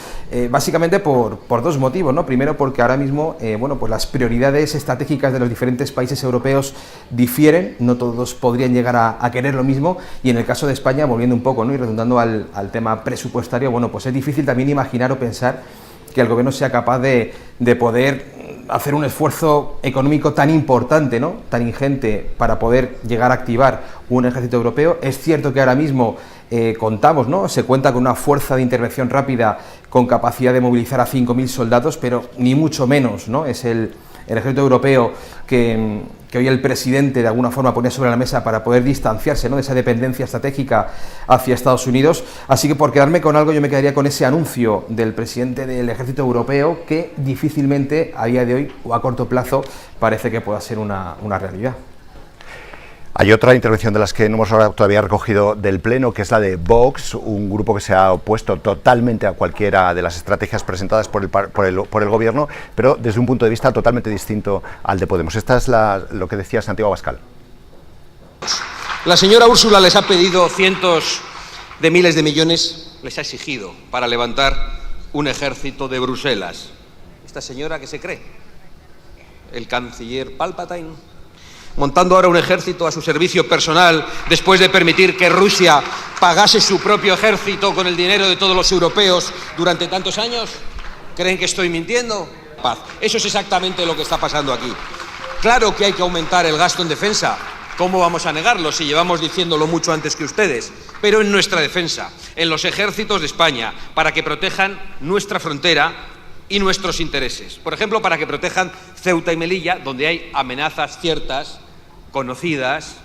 S11: básicamente por dos motivos, ¿no? Primero, porque ahora mismo bueno, pues las prioridades estratégicas de los diferentes países europeos difieren, no todos podrían llegar a querer lo mismo, y en el caso de España, volviendo un poco, ¿no?, y redundando al tema presupuestario, bueno, pues es difícil también imaginar o pensar que el Gobierno sea capaz de poder hacer un esfuerzo económico tan importante, ¿no?, tan ingente, para poder llegar a activar un ejército europeo. Es cierto que ahora mismo contamos, ¿no?, se cuenta con una fuerza de intervención rápida con capacidad de movilizar a 5.000 soldados, pero ni mucho menos, ¿no?, es el ejército europeo que hoy el presidente de alguna forma ponía sobre la mesa para poder distanciarse, ¿no?, de esa dependencia estratégica hacia Estados Unidos. Así que, por quedarme con algo, yo me quedaría con ese anuncio del presidente del ejército europeo, que difícilmente a día de hoy o a corto plazo parece que pueda ser una realidad.
S2: Hay otra intervención de las que no hemos todavía recogido del Pleno, que es la de Vox, un grupo que se ha opuesto totalmente a cualquiera de las estrategias presentadas por el Gobierno, pero desde un punto de vista totalmente distinto al de Podemos. Esta es lo que decía Santiago Abascal.
S12: La señora Úrsula les ha pedido cientos de miles de millones, les ha exigido para levantar un ejército de Bruselas. ¿Esta señora qué se cree? ¿El canciller Palpatine? Montando ahora un ejército a su servicio personal después de permitir que Rusia pagase su propio ejército con el dinero de todos los europeos durante tantos años. ¿Creen que estoy mintiendo? Paz. Eso es exactamente lo que está pasando aquí. Claro que hay que aumentar el gasto en defensa. ¿Cómo vamos a negarlo si llevamos diciéndolo mucho antes que ustedes? Pero en nuestra defensa, en los ejércitos de España, para que protejan nuestra frontera y nuestros intereses. Por ejemplo, para que protejan Ceuta y Melilla, donde hay amenazas ciertas, conocidas,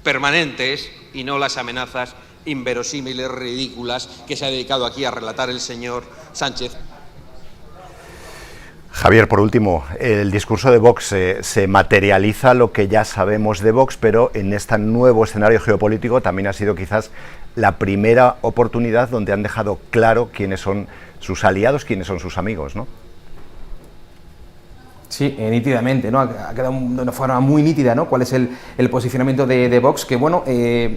S12: permanentes, y no las amenazas inverosímiles, ridículas, que se ha dedicado aquí a relatar el señor Sánchez.
S2: Javier, por último, el discurso de Vox se materializa lo que ya sabemos de Vox, pero en este nuevo escenario geopolítico también ha sido quizás la primera oportunidad donde han dejado claro quiénes son sus aliados, quiénes son sus amigos, ¿no?
S11: Sí, nítidamente, ¿no? Ha quedado de una forma muy nítida, ¿no? Cuál es el posicionamiento de Vox, que bueno,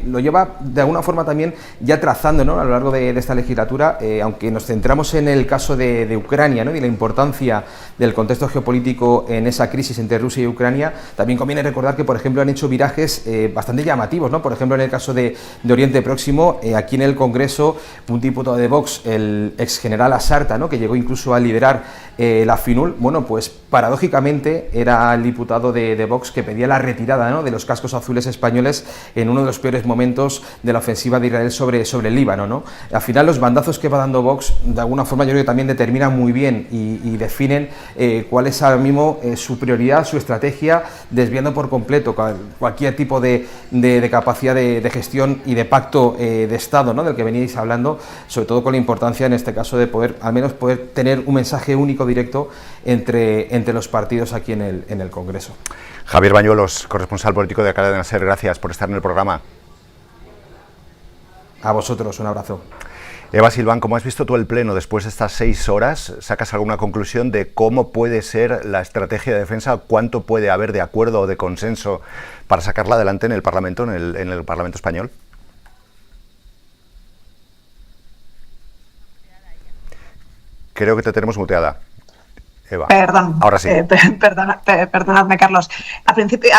S11: lo lleva de alguna forma también ya trazando, ¿no? A lo largo de esta legislatura, aunque nos centramos en el caso de Ucrania, ¿no? Y la importancia del contexto geopolítico en esa crisis entre Rusia y Ucrania, también conviene recordar que, por ejemplo, han hecho virajes bastante llamativos, ¿no? Por ejemplo, en el caso de Oriente Próximo, aquí en el Congreso, un diputado de Vox, el ex general Asarta, ¿no? Que llegó incluso a liderar la FINUL, bueno, pues paradójicamente era el diputado de Vox que pedía la retirada, ¿no? De los cascos azules españoles en uno de los peores momentos de la ofensiva de Israel sobre el Líbano, ¿no? Al final, los bandazos que va dando Vox, de alguna forma, yo creo que también determinan muy bien y definen cuál es ahora mismo su prioridad, su estrategia, desviando por completo cualquier tipo de capacidad de gestión y de pacto de Estado, ¿no? Del que veníais hablando, sobre todo con la importancia en este caso de poder, al menos poder tener un mensaje único, directo, entre los partidos aquí en el Congreso.
S2: Javier Bañuelos, corresponsal político de Cadena SER, gracias por estar en el programa.
S11: A vosotros, un abrazo.
S2: Eva Silván, ¿cómo has visto tú el Pleno después de estas 6 horas? ¿Sacas alguna conclusión de cómo puede ser la estrategia de defensa? ¿Cuánto puede haber de acuerdo o de consenso para sacarla adelante en el Parlamento, en el Parlamento español? Creo que te tenemos muteada, Eva.
S13: Perdón,
S2: ahora sí.
S13: Perdonadme, Carlos. A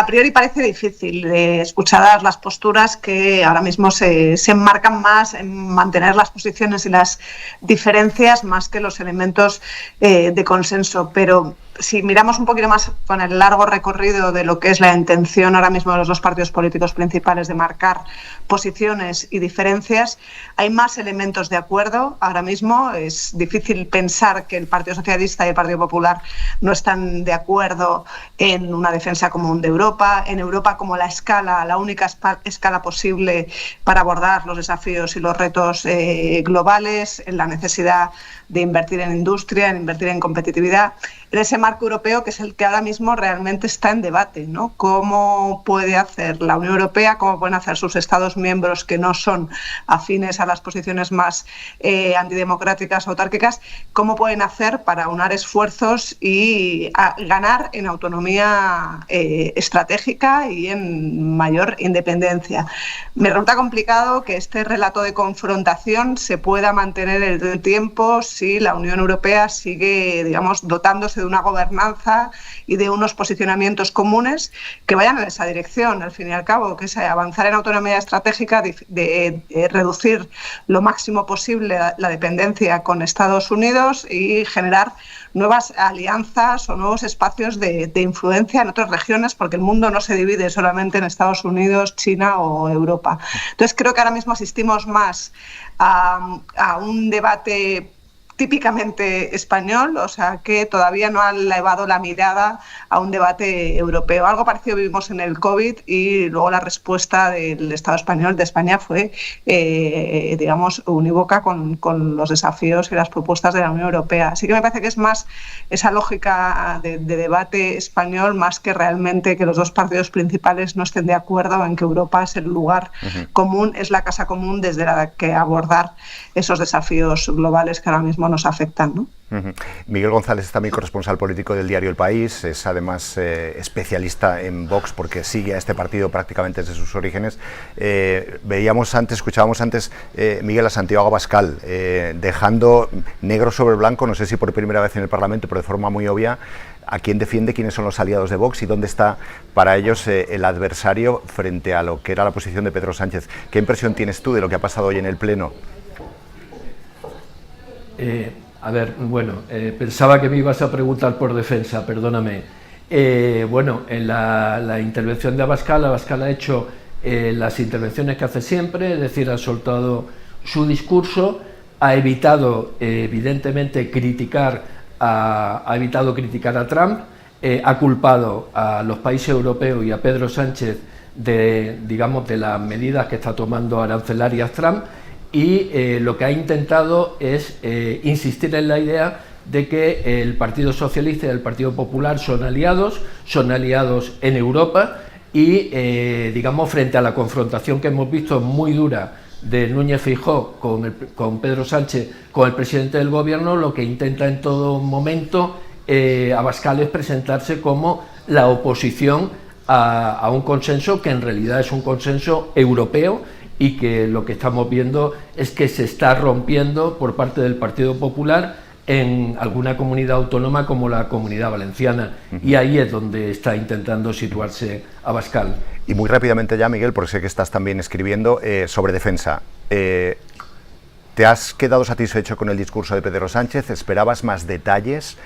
S13: priori parece difícil, escuchadas las posturas que ahora mismo se enmarcan más en mantener las posiciones y las diferencias más que los elementos de consenso, pero si miramos un poquito más con el largo recorrido de lo que es la intención ahora mismo de los dos partidos políticos principales de marcar posiciones y diferencias, hay más elementos de acuerdo. Ahora mismo es difícil pensar que el Partido Socialista y el Partido Popular no están de acuerdo en una defensa común de Europa, en Europa como la única escala posible para abordar los desafíos y los retos globales, en la necesidad de invertir en industria, en invertir en competitividad, en ese marco europeo que es el que ahora mismo realmente está en debate, ¿no? ¿Cómo puede hacer la Unión Europea, cómo pueden hacer sus Estados miembros que no son afines a las posiciones más antidemocráticas o autárquicas, cómo pueden hacer para aunar esfuerzos y ganar en autonomía estratégica y en mayor independencia? Me resulta complicado que este relato de confrontación se pueda mantener en el tiempo si la Unión Europea sigue, digamos, dotándose de una gobernanza y de unos posicionamientos comunes que vayan en esa dirección, al fin y al cabo, que es avanzar en autonomía estratégica, de reducir lo máximo posible la dependencia con Estados Unidos y generar nuevas alianzas o nuevos espacios de influencia en otras regiones, porque el mundo no se divide solamente en Estados Unidos, China o Europa. Entonces creo que ahora mismo asistimos más a un debate típicamente español, o sea que todavía no ha elevado la mirada a un debate europeo. Algo parecido vivimos en el COVID y luego la respuesta del Estado español, de España, fue, digamos, unívoca con los desafíos y las propuestas de la Unión Europea. Así que me parece que es más esa lógica de debate español más que realmente que los dos partidos principales no estén de acuerdo en que Europa es el lugar común, es la casa común desde la que abordar esos desafíos globales que ahora mismo nos afectan, ¿no?
S2: Miguel González es también corresponsal político del diario El País, es además especialista en Vox porque sigue a este partido prácticamente desde sus orígenes. Escuchábamos antes, Miguel, a Santiago Abascal, dejando negro sobre blanco, no sé si por primera vez en el Parlamento, pero de forma muy obvia, a quién defiende, quiénes son los aliados de Vox y dónde está para ellos el adversario frente a lo que era la posición de Pedro Sánchez. ¿Qué impresión tienes tú de lo que ha pasado hoy en el Pleno?
S14: A ver, bueno, pensaba que me ibas a preguntar por defensa, perdóname. Bueno, en la intervención de Abascal ha hecho las intervenciones que hace siempre, es decir, ha soltado su discurso, ha evitado evidentemente criticar a Trump, ha culpado a los países europeos y a Pedro Sánchez de las medidas que está tomando arancelarias Trump, y lo que ha intentado es insistir en la idea de que el Partido Socialista y el Partido Popular son aliados en Europa y, frente a la confrontación que hemos visto muy dura de Núñez Feijóo con Pedro Sánchez, con el presidente del Gobierno, lo que intenta en todo momento Abascal es presentarse como la oposición a un consenso que en realidad es un consenso europeo y que lo que estamos viendo es que se está rompiendo por parte del Partido Popular en alguna comunidad autónoma como la Comunidad Valenciana, y ahí es donde está intentando situarse Abascal.
S2: Y muy rápidamente ya, Miguel, porque sé que estás también escribiendo sobre defensa. ¿Te has quedado satisfecho con el discurso de Pedro Sánchez? ¿Esperabas más detalles?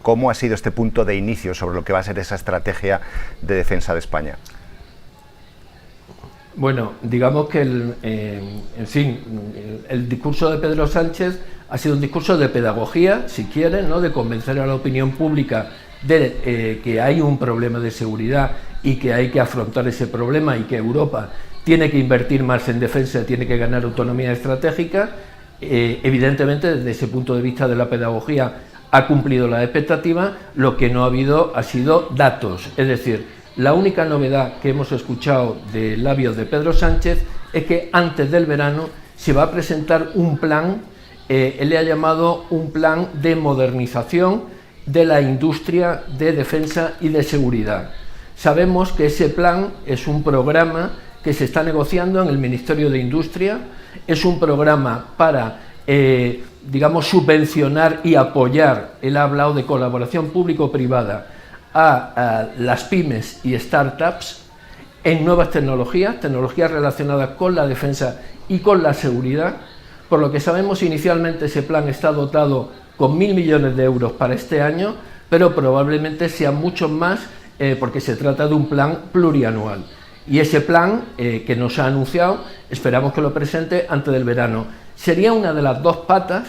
S2: ¿Cómo ha sido este punto de inicio sobre lo que va a ser esa estrategia de defensa de España?
S14: Bueno, digamos que el discurso de Pedro Sánchez ha sido un discurso de pedagogía, si quieren, ¿no?, de convencer a la opinión pública de que hay un problema de seguridad y que hay que afrontar ese problema y que Europa tiene que invertir más en defensa, tiene que ganar autonomía estratégica. Evidentemente, desde ese punto de vista de la pedagogía, ha cumplido las expectativas. Lo que no ha habido ha sido datos, es decir, la única novedad que hemos escuchado de labios de Pedro Sánchez es que antes del verano se va a presentar un plan, él le ha llamado un plan de modernización de la industria de defensa y de seguridad. Sabemos que ese plan es un programa que se está negociando en el Ministerio de Industria, es un programa para, subvencionar y apoyar, él ha hablado de colaboración público-privada, a las pymes y startups en nuevas tecnologías relacionadas con la defensa y con la seguridad. Por lo que sabemos, inicialmente ese plan está dotado con 1.000 millones de euros para este año, pero probablemente sean muchos más porque se trata de un plan plurianual. Y ese plan que nos ha anunciado, esperamos que lo presente antes del verano. Sería una de las dos patas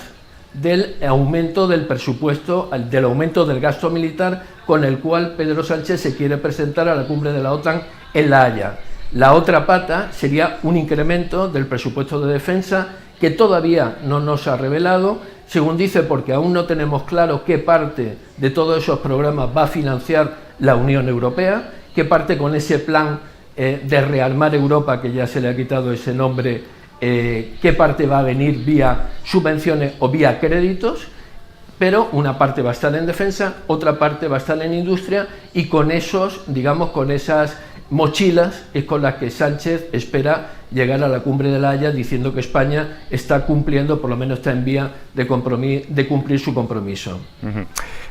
S14: del aumento del presupuesto, del aumento del gasto militar con el cual Pedro Sánchez se quiere presentar a la cumbre de la OTAN en La Haya. La otra pata sería un incremento del presupuesto de defensa que todavía no nos ha revelado, según dice, porque aún no tenemos claro qué parte de todos esos programas va a financiar la Unión Europea, qué parte con ese plan de rearmar Europa, que ya se le ha quitado ese nombre, qué parte va a venir vía subvenciones o vía créditos, pero una parte va a estar en defensa, otra parte va a estar en industria, y con con esas mochilas es con las que Sánchez espera llegar a la cumbre de La Haya, diciendo que España está cumpliendo, por lo menos está en vía de cumplir su compromiso.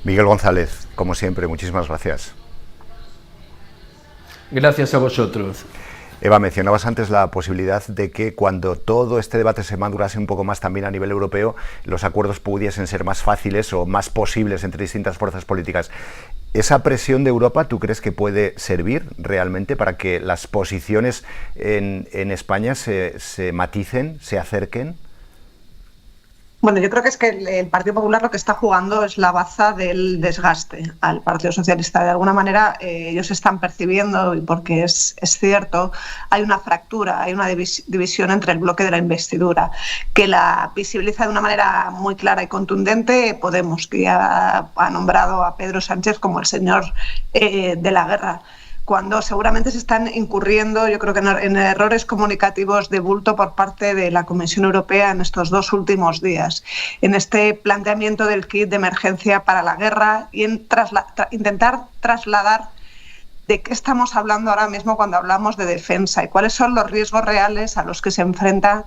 S2: Miguel González, como siempre, muchísimas gracias.
S14: Gracias a vosotros.
S2: Eva, mencionabas antes la posibilidad de que cuando todo este debate se madurase un poco más también a nivel europeo, los acuerdos pudiesen ser más fáciles o más posibles entre distintas fuerzas políticas. ¿Esa presión de Europa tú crees que puede servir realmente para que las posiciones en España se maticen, se acerquen?
S13: Bueno, yo creo que es que el Partido Popular lo que está jugando es la baza del desgaste al Partido Socialista. De alguna manera ellos están percibiendo, y porque es cierto, hay una fractura, hay una división entre el bloque de la investidura, que la visibiliza de una manera muy clara y contundente Podemos, que ya ha nombrado a Pedro Sánchez como el señor de la guerra, cuando seguramente se están incurriendo, yo creo que en errores comunicativos de bulto por parte de la Comisión Europea en estos 2 últimos días, en este planteamiento del kit de emergencia para la guerra y en intentar trasladar de qué estamos hablando ahora mismo cuando hablamos de defensa y cuáles son los riesgos reales a los que se enfrentan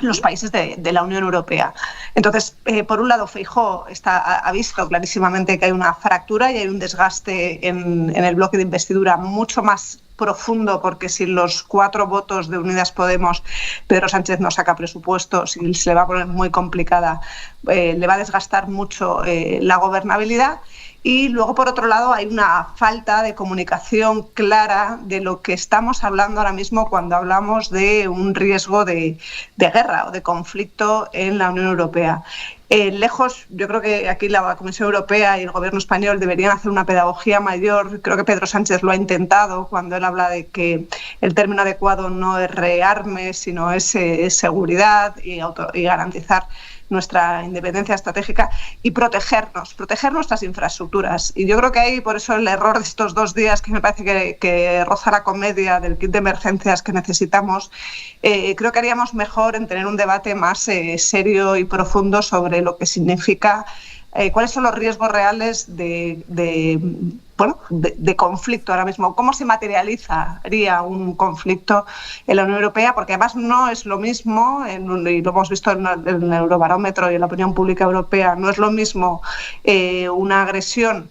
S13: los países de la Unión Europea. Entonces, por un lado, Feijóo ha visto clarísimamente que hay una fractura y hay un desgaste en el bloque de investidura mucho más profundo, porque sin los 4 votos de Unidas Podemos, Pedro Sánchez no saca presupuestos y se le va a poner muy complicada, le va a desgastar mucho la gobernabilidad. Y luego, por otro lado, hay una falta de comunicación clara de lo que estamos hablando ahora mismo cuando hablamos de un riesgo de guerra o de conflicto en la Unión Europea. Lejos, yo creo que aquí la Comisión Europea y el Gobierno español deberían hacer una pedagogía mayor. Creo que Pedro Sánchez lo ha intentado cuando él habla de que el término adecuado no es rearme, sino es seguridad y garantizar nuestra independencia estratégica y proteger nuestras infraestructuras. Y yo creo que hay, por eso, el error de estos 2 días, que me parece que roza la comedia del kit de emergencias que necesitamos. Creo que haríamos mejor en tener un debate más serio y profundo sobre lo que significa, cuáles son los riesgos reales de conflicto ahora mismo, cómo se materializaría un conflicto en la Unión Europea, porque además no es lo mismo, y lo hemos visto en el Eurobarómetro y en la opinión pública europea, no es lo mismo una agresión,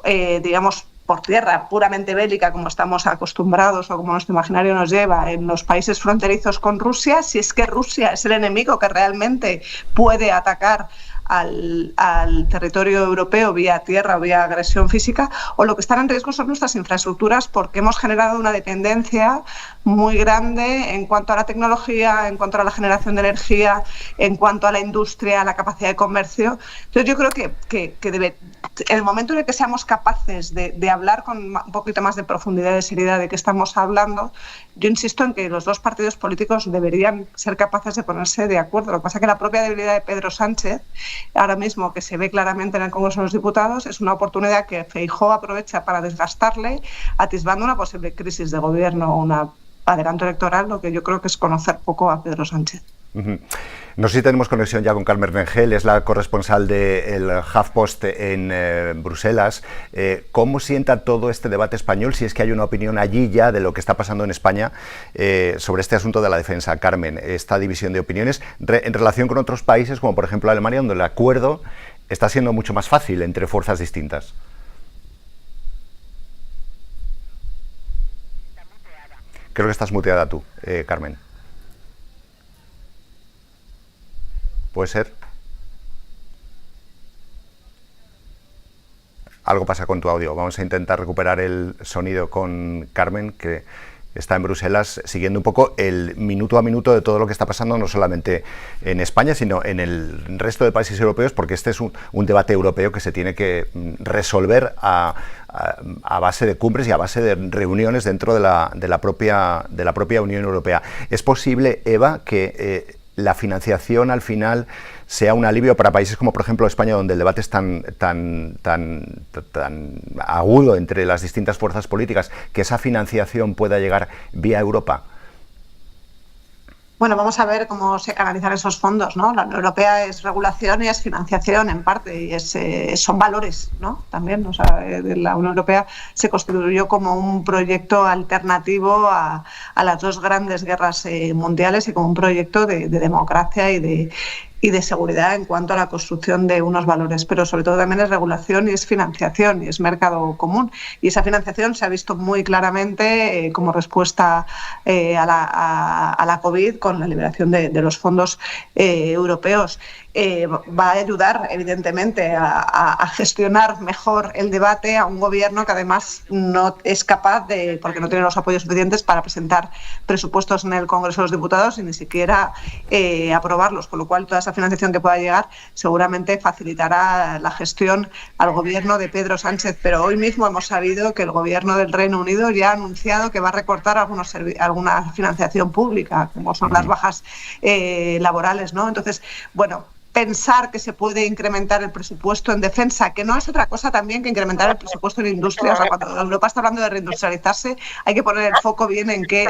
S13: digamos, por tierra, puramente bélica, como estamos acostumbrados o como nuestro imaginario nos lleva en los países fronterizos con Rusia, si es que Rusia es el enemigo que realmente puede atacar al territorio europeo vía tierra o vía agresión física, o lo que están en riesgo son nuestras infraestructuras, porque hemos generado una dependencia muy grande en cuanto a la tecnología, en cuanto a la generación de energía, en cuanto a la industria, a la capacidad de comercio. Entonces yo creo que en el momento en el que seamos capaces de hablar con un poquito más de profundidad y de seriedad de qué estamos hablando, yo insisto en que los 2 partidos políticos deberían ser capaces de ponerse de acuerdo. Lo que pasa es que la propia debilidad de Pedro Sánchez, ahora mismo, que se ve claramente en el Congreso de los Diputados, es una oportunidad que Feijóo aprovecha para desgastarle, atisbando una posible crisis de gobierno o un adelanto electoral, lo que yo creo que es conocer poco a Pedro Sánchez.
S2: No sé si tenemos conexión ya con Carmen Rengel, es la corresponsal del HuffPost en Bruselas. ¿Cómo sienta todo este debate español, si es que hay una opinión allí ya de lo que está pasando en España sobre este asunto de la defensa? Carmen, esta división de opiniones en relación con otros países, como por ejemplo Alemania, donde el acuerdo está siendo mucho más fácil entre fuerzas distintas. Creo que estás muteada tú, Carmen. ¿Puede ser? Algo pasa con tu audio. Vamos a intentar recuperar el sonido con Carmen, que está en Bruselas, siguiendo un poco el minuto a minuto de todo lo que está pasando, no solamente en España, sino en el resto de países europeos, porque este es un debate europeo que se tiene que resolver a base de cumbres y a base de reuniones dentro de la propia Unión Europea. ¿Es posible, Eva, que la financiación al final sea un alivio para países como por ejemplo España, donde el debate es tan agudo entre las distintas fuerzas políticas, que esa financiación pueda llegar vía Europa?
S13: Bueno, vamos a ver cómo se canalizan esos fondos, ¿no? La Unión Europea es regulación y es financiación en parte, y son valores, ¿no? También, o sea, la Unión Europea se constituyó como un proyecto alternativo a las 2 grandes guerras mundiales y como un proyecto de democracia y de seguridad en cuanto a la construcción de unos valores, pero sobre todo también es regulación y es financiación y es mercado común. Y esa financiación se ha visto muy claramente como respuesta a la COVID con la liberación de los fondos europeos. va a ayudar, evidentemente, a gestionar mejor el debate a un gobierno que además no es capaz de, porque no tiene los apoyos suficientes para presentar presupuestos en el Congreso de los Diputados y ni siquiera aprobarlos, con lo cual toda esa financiación que pueda llegar seguramente facilitará la gestión al gobierno de Pedro Sánchez. Pero hoy mismo hemos sabido que el gobierno del Reino Unido ya ha anunciado que va a recortar alguna financiación pública, como son las bajas laborales, ¿no? Entonces, bueno, pensar que se puede incrementar el presupuesto en defensa, que no es otra cosa también que incrementar el presupuesto en industria. O sea, cuando Europa está hablando de reindustrializarse, hay que poner el foco bien en qué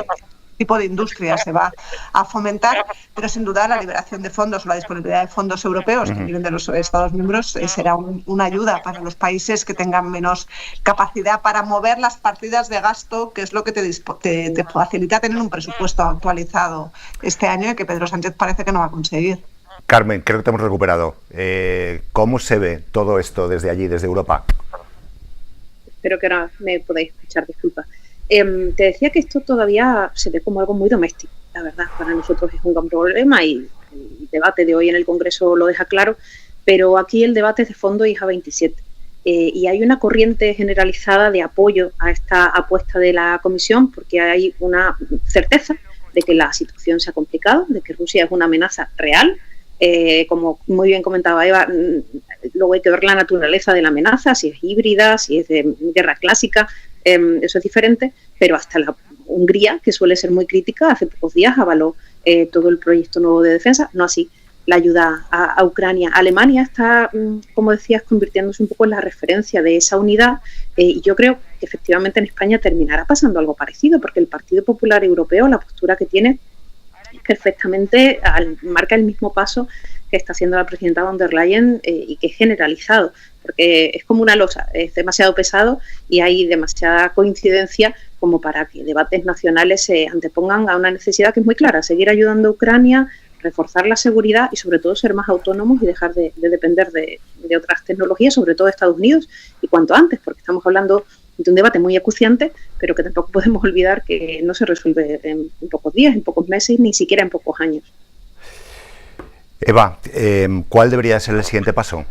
S13: tipo de industria se va a fomentar, pero sin duda la liberación de fondos o la disponibilidad de fondos europeos que vienen de los Estados miembros será una ayuda para los países que tengan menos capacidad para mover las partidas de gasto, que es lo que te facilita tener un presupuesto actualizado este año y que Pedro Sánchez parece que no va a conseguir.
S2: Carmen, creo que te hemos recuperado. ¿Cómo se ve todo esto desde allí, desde Europa?
S15: Espero que ahora me podáis escuchar, disculpa. Te decía que esto todavía se ve como algo muy doméstico, la verdad. Para nosotros es un gran problema y el debate de hoy en el Congreso lo deja claro, pero aquí el debate es de fondo y es a 27. Y hay una corriente generalizada de apoyo a esta apuesta de la Comisión porque hay una certeza de que la situación se ha complicado, de que Rusia es una amenaza real. Como muy bien comentaba Eva, luego hay que ver la naturaleza de la amenaza, si es híbrida, si es de guerra clásica, eso es diferente, pero hasta la Hungría, que suele ser muy crítica, hace pocos días avaló todo el proyecto nuevo de defensa, no así la ayuda a Ucrania. Alemania está, como decías, convirtiéndose un poco en la referencia de esa unidad y yo creo que efectivamente en España terminará pasando algo parecido, porque el Partido Popular Europeo, la postura que tiene, perfectamente marca el mismo paso que está haciendo la presidenta von der Leyen y que es generalizado, porque es como una losa, es demasiado pesado y hay demasiada coincidencia como para que debates nacionales se antepongan a una necesidad que es muy clara: seguir ayudando a Ucrania, reforzar la seguridad y sobre todo ser más autónomos y dejar de depender de otras tecnologías, sobre todo de Estados Unidos, y cuanto antes, porque estamos hablando de un debate muy acuciante, pero que tampoco podemos olvidar que no se resuelve en pocos días, en pocos meses, ni siquiera en pocos años.
S2: Eva, ¿cuál debería ser el siguiente paso?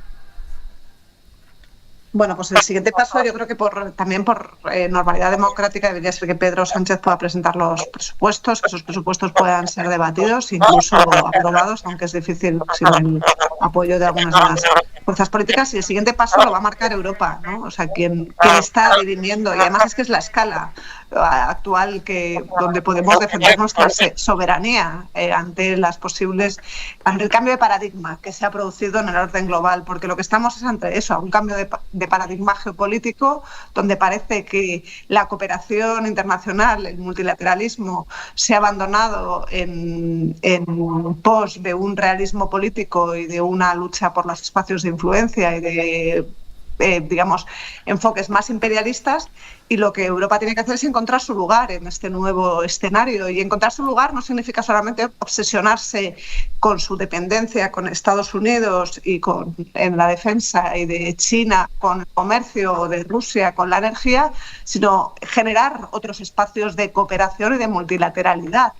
S13: Bueno, pues el siguiente paso, yo creo que también por normalidad democrática debería ser que Pedro Sánchez pueda presentar los presupuestos, que esos presupuestos puedan ser debatidos, incluso aprobados, aunque es difícil sin el apoyo de algunas de las fuerzas políticas. Y el siguiente paso lo va a marcar Europa, ¿no? O sea, quien está dirimiendo, y además es que es la escala actual donde podemos defender nuestra soberanía ante el cambio de paradigma que se ha producido en el orden global, porque lo que estamos es ante eso, un cambio de paradigma geopolítico donde parece que la cooperación internacional, el multilateralismo, se ha abandonado en pos de un realismo político y de una lucha por los espacios de influencia y de enfoques más imperialistas, y lo que Europa tiene que hacer es encontrar su lugar en este nuevo escenario. Y encontrar su lugar no significa solamente obsesionarse con su dependencia con Estados Unidos y en la defensa, y de China con el comercio, de Rusia con la energía, sino generar otros espacios de cooperación y de multilateralidad,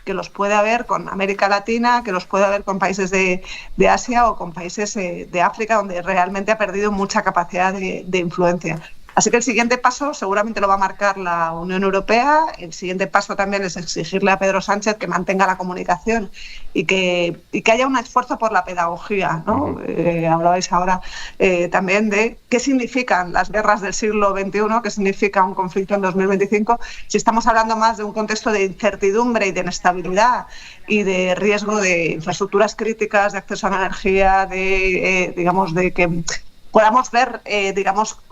S13: que los puede haber con América Latina, que los puede haber con países de Asia o con países de África, donde realmente ha perdido mucha capacidad de influencia. Así que el siguiente paso seguramente lo va a marcar la Unión Europea. El siguiente paso también es exigirle a Pedro Sánchez que mantenga la comunicación y que haya un esfuerzo por la pedagogía, ¿no? Hablabais ahora también de qué significan las guerras del siglo XXI, qué significa un conflicto en 2025, si estamos hablando más de un contexto de incertidumbre y de inestabilidad y de riesgo de infraestructuras críticas, de acceso a la energía, de que podamos ver,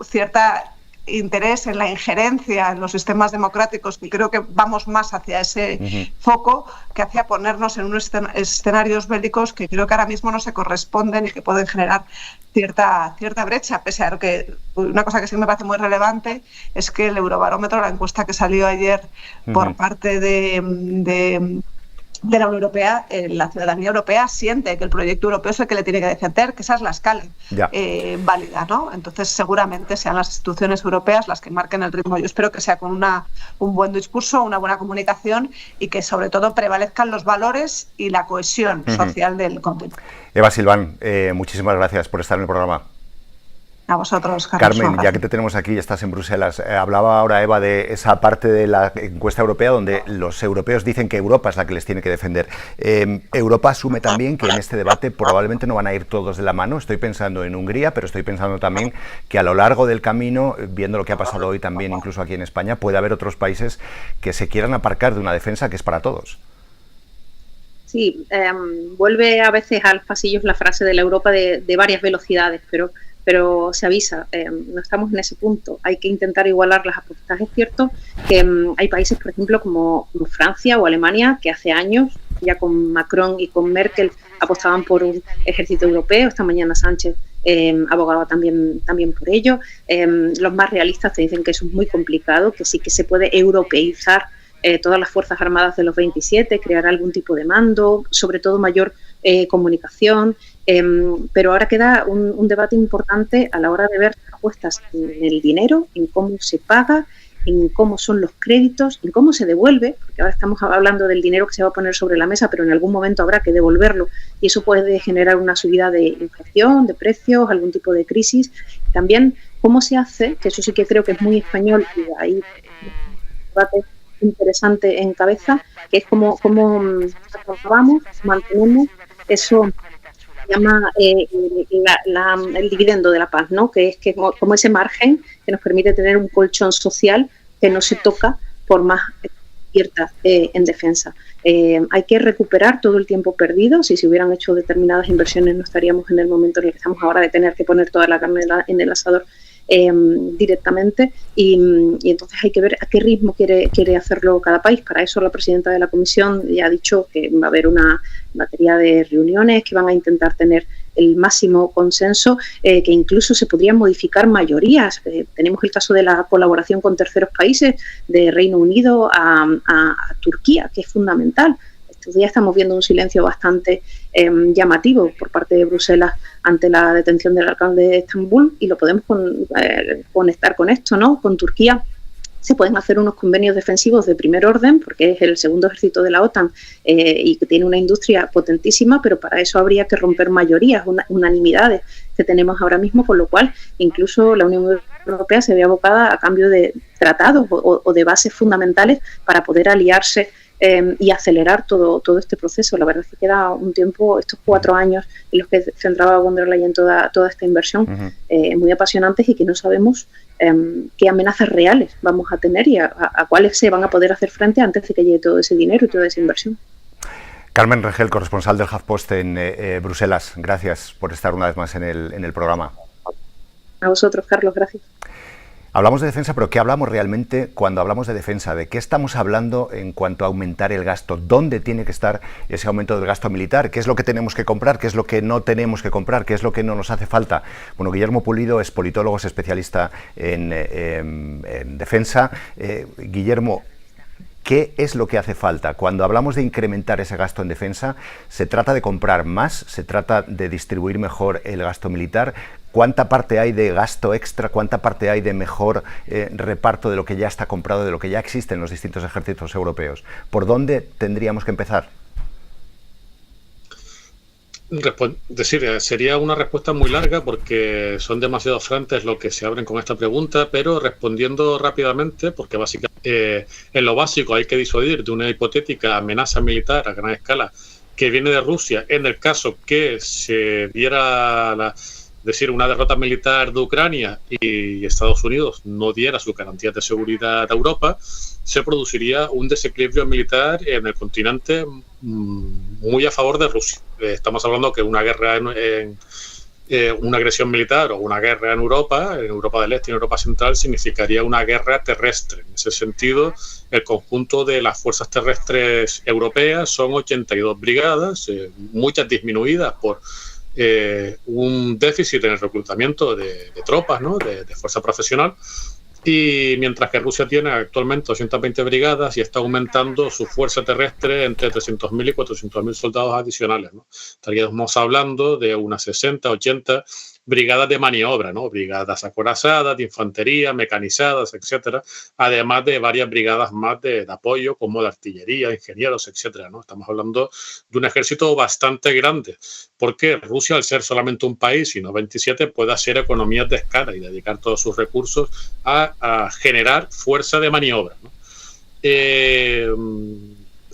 S13: cierta interés en la injerencia en los sistemas democráticos, y creo que vamos más hacia ese foco que hacia ponernos en unos escenarios bélicos que creo que ahora mismo no se corresponden y que pueden generar cierta brecha, pese a que una cosa que sí me parece muy relevante es que el Eurobarómetro, la encuesta que salió ayer por parte de de la Unión Europea, la ciudadanía europea siente que el proyecto europeo es el que le tiene que defender, que esa es la escala válida, ¿no? Entonces seguramente sean las instituciones europeas las que marquen el ritmo. Yo espero que sea con un buen discurso, una buena comunicación y que sobre todo prevalezcan los valores y la cohesión social del continente.
S2: Eva Silván, muchísimas gracias por estar en el programa.
S13: A vosotros, Carlos.
S2: Carmen, ya que te tenemos aquí, estás en Bruselas, hablaba ahora Eva de esa parte de la encuesta europea donde los europeos dicen que Europa es la que les tiene que defender. Europa asume también que en este debate probablemente no van a ir todos de la mano. Estoy pensando en Hungría, pero estoy pensando también que a lo largo del camino, viendo lo que ha pasado hoy también, incluso aquí en España, puede haber otros países que se quieran aparcar de una defensa que es para todos.
S15: Sí, vuelve a veces a los pasillos la frase de la Europa de varias velocidades, pero se avisa, no estamos en ese punto, hay que intentar igualar las apuestas. Es cierto que hay países, por ejemplo, como Francia o Alemania, que hace años, ya con Macron y con Merkel, apostaban por un ejército europeo. Esta mañana Sánchez abogaba también por ello. Los más realistas te dicen que eso es muy complicado, que sí que se puede europeizar todas las fuerzas armadas de los 27, crear algún tipo de mando, sobre todo mayor comunicación, pero ahora queda un debate importante a la hora de ver apuestas en el dinero, en cómo se paga, en cómo son los créditos, en cómo se devuelve, porque ahora estamos hablando del dinero que se va a poner sobre la mesa, pero en algún momento habrá que devolverlo y eso puede generar una subida de inflación, de precios, algún tipo de crisis. También cómo se hace, que eso sí que creo que es muy español y ahí un debate interesante en cabeza, que es cómo acabamos, mantenemos eso, se llama el dividendo de la paz, ¿no? Que es que como ese margen que nos permite tener un colchón social que no se toca por más ciertas en defensa. Hay que recuperar todo el tiempo perdido. Si se hubieran hecho determinadas inversiones no estaríamos en el momento en el que estamos ahora de tener que poner toda la carne en el asador directamente y entonces hay que ver a qué ritmo quiere hacerlo cada país. Para eso la presidenta de la Comisión ya ha dicho que va a haber una batería de reuniones que van a intentar tener el máximo consenso, que incluso se podrían modificar mayorías. Tenemos el caso de la colaboración con terceros países, de Reino Unido a Turquía, que es fundamental. Estos días estamos viendo un silencio bastante llamativo por parte de Bruselas ante la detención del alcalde de Estambul y lo podemos conectar con esto, ¿no? Con Turquía se pueden hacer unos convenios defensivos de primer orden porque es el segundo ejército de la OTAN y que tiene una industria potentísima, pero para eso habría que romper mayorías, unanimidades que tenemos ahora mismo, por lo cual incluso la Unión Europea se ve abocada a cambio de tratados o de bases fundamentales para poder aliarse y acelerar todo este proceso. La verdad es que queda un tiempo, estos 4 años en los que centraba von der Leyen toda esta inversión, muy apasionantes y que no sabemos qué amenazas reales vamos a tener y a cuáles se van a poder hacer frente antes de que llegue todo ese dinero y toda esa inversión.
S2: Carmen Rengel, corresponsal del HuffPost en Bruselas, gracias por estar una vez más en el programa.
S15: A vosotros, Carlos, gracias.
S2: Hablamos de defensa, pero ¿qué hablamos realmente cuando hablamos de defensa? ¿De qué estamos hablando en cuanto a aumentar el gasto? ¿Dónde tiene que estar ese aumento del gasto militar? ¿Qué es lo que tenemos que comprar? ¿Qué es lo que no tenemos que comprar? ¿Qué es lo que no nos hace falta? Bueno, Guillermo Pulido es politólogo, es especialista en defensa. Guillermo, ¿qué es lo que hace falta? Cuando hablamos de incrementar ese gasto en defensa, ¿se trata de comprar más? ¿Se trata de distribuir mejor el gasto militar? ¿Cuánta parte hay de gasto extra? ¿Cuánta parte hay de mejor reparto de lo que ya está comprado, de lo que ya existe en los distintos ejércitos europeos? ¿Por dónde tendríamos que empezar?
S16: Sería una respuesta muy larga porque son demasiados frentes los que se abren con esta pregunta, pero respondiendo rápidamente, porque básicamente en lo básico hay que disuadir de una hipotética amenaza militar a gran escala que viene de Rusia en el caso que se diera una derrota militar de Ucrania y Estados Unidos no diera sus garantías de seguridad a Europa, se produciría un desequilibrio militar en el continente muy a favor de Rusia. Estamos hablando que una guerra una agresión militar o una guerra en Europa del Este y en Europa Central, significaría una guerra terrestre. En ese sentido, el conjunto de las fuerzas terrestres europeas son 82 brigadas, muchas disminuidas por un déficit en el reclutamiento de tropas, ¿no? de fuerza profesional, y mientras que Rusia tiene actualmente 220 brigadas y está aumentando su fuerza terrestre entre 300.000 y 400.000 soldados adicionales, ¿no? Estaríamos hablando de unas 60, 80 brigadas de maniobra, ¿no? Brigadas acorazadas, de infantería, mecanizadas, etcétera, además de varias brigadas más de apoyo, como de artillería, ingenieros, etcétera, ¿no? Estamos hablando de un ejército bastante grande, porque Rusia, al ser solamente un país y no 27, puede hacer economías de escala y dedicar todos sus recursos a generar fuerza de maniobra, ¿no?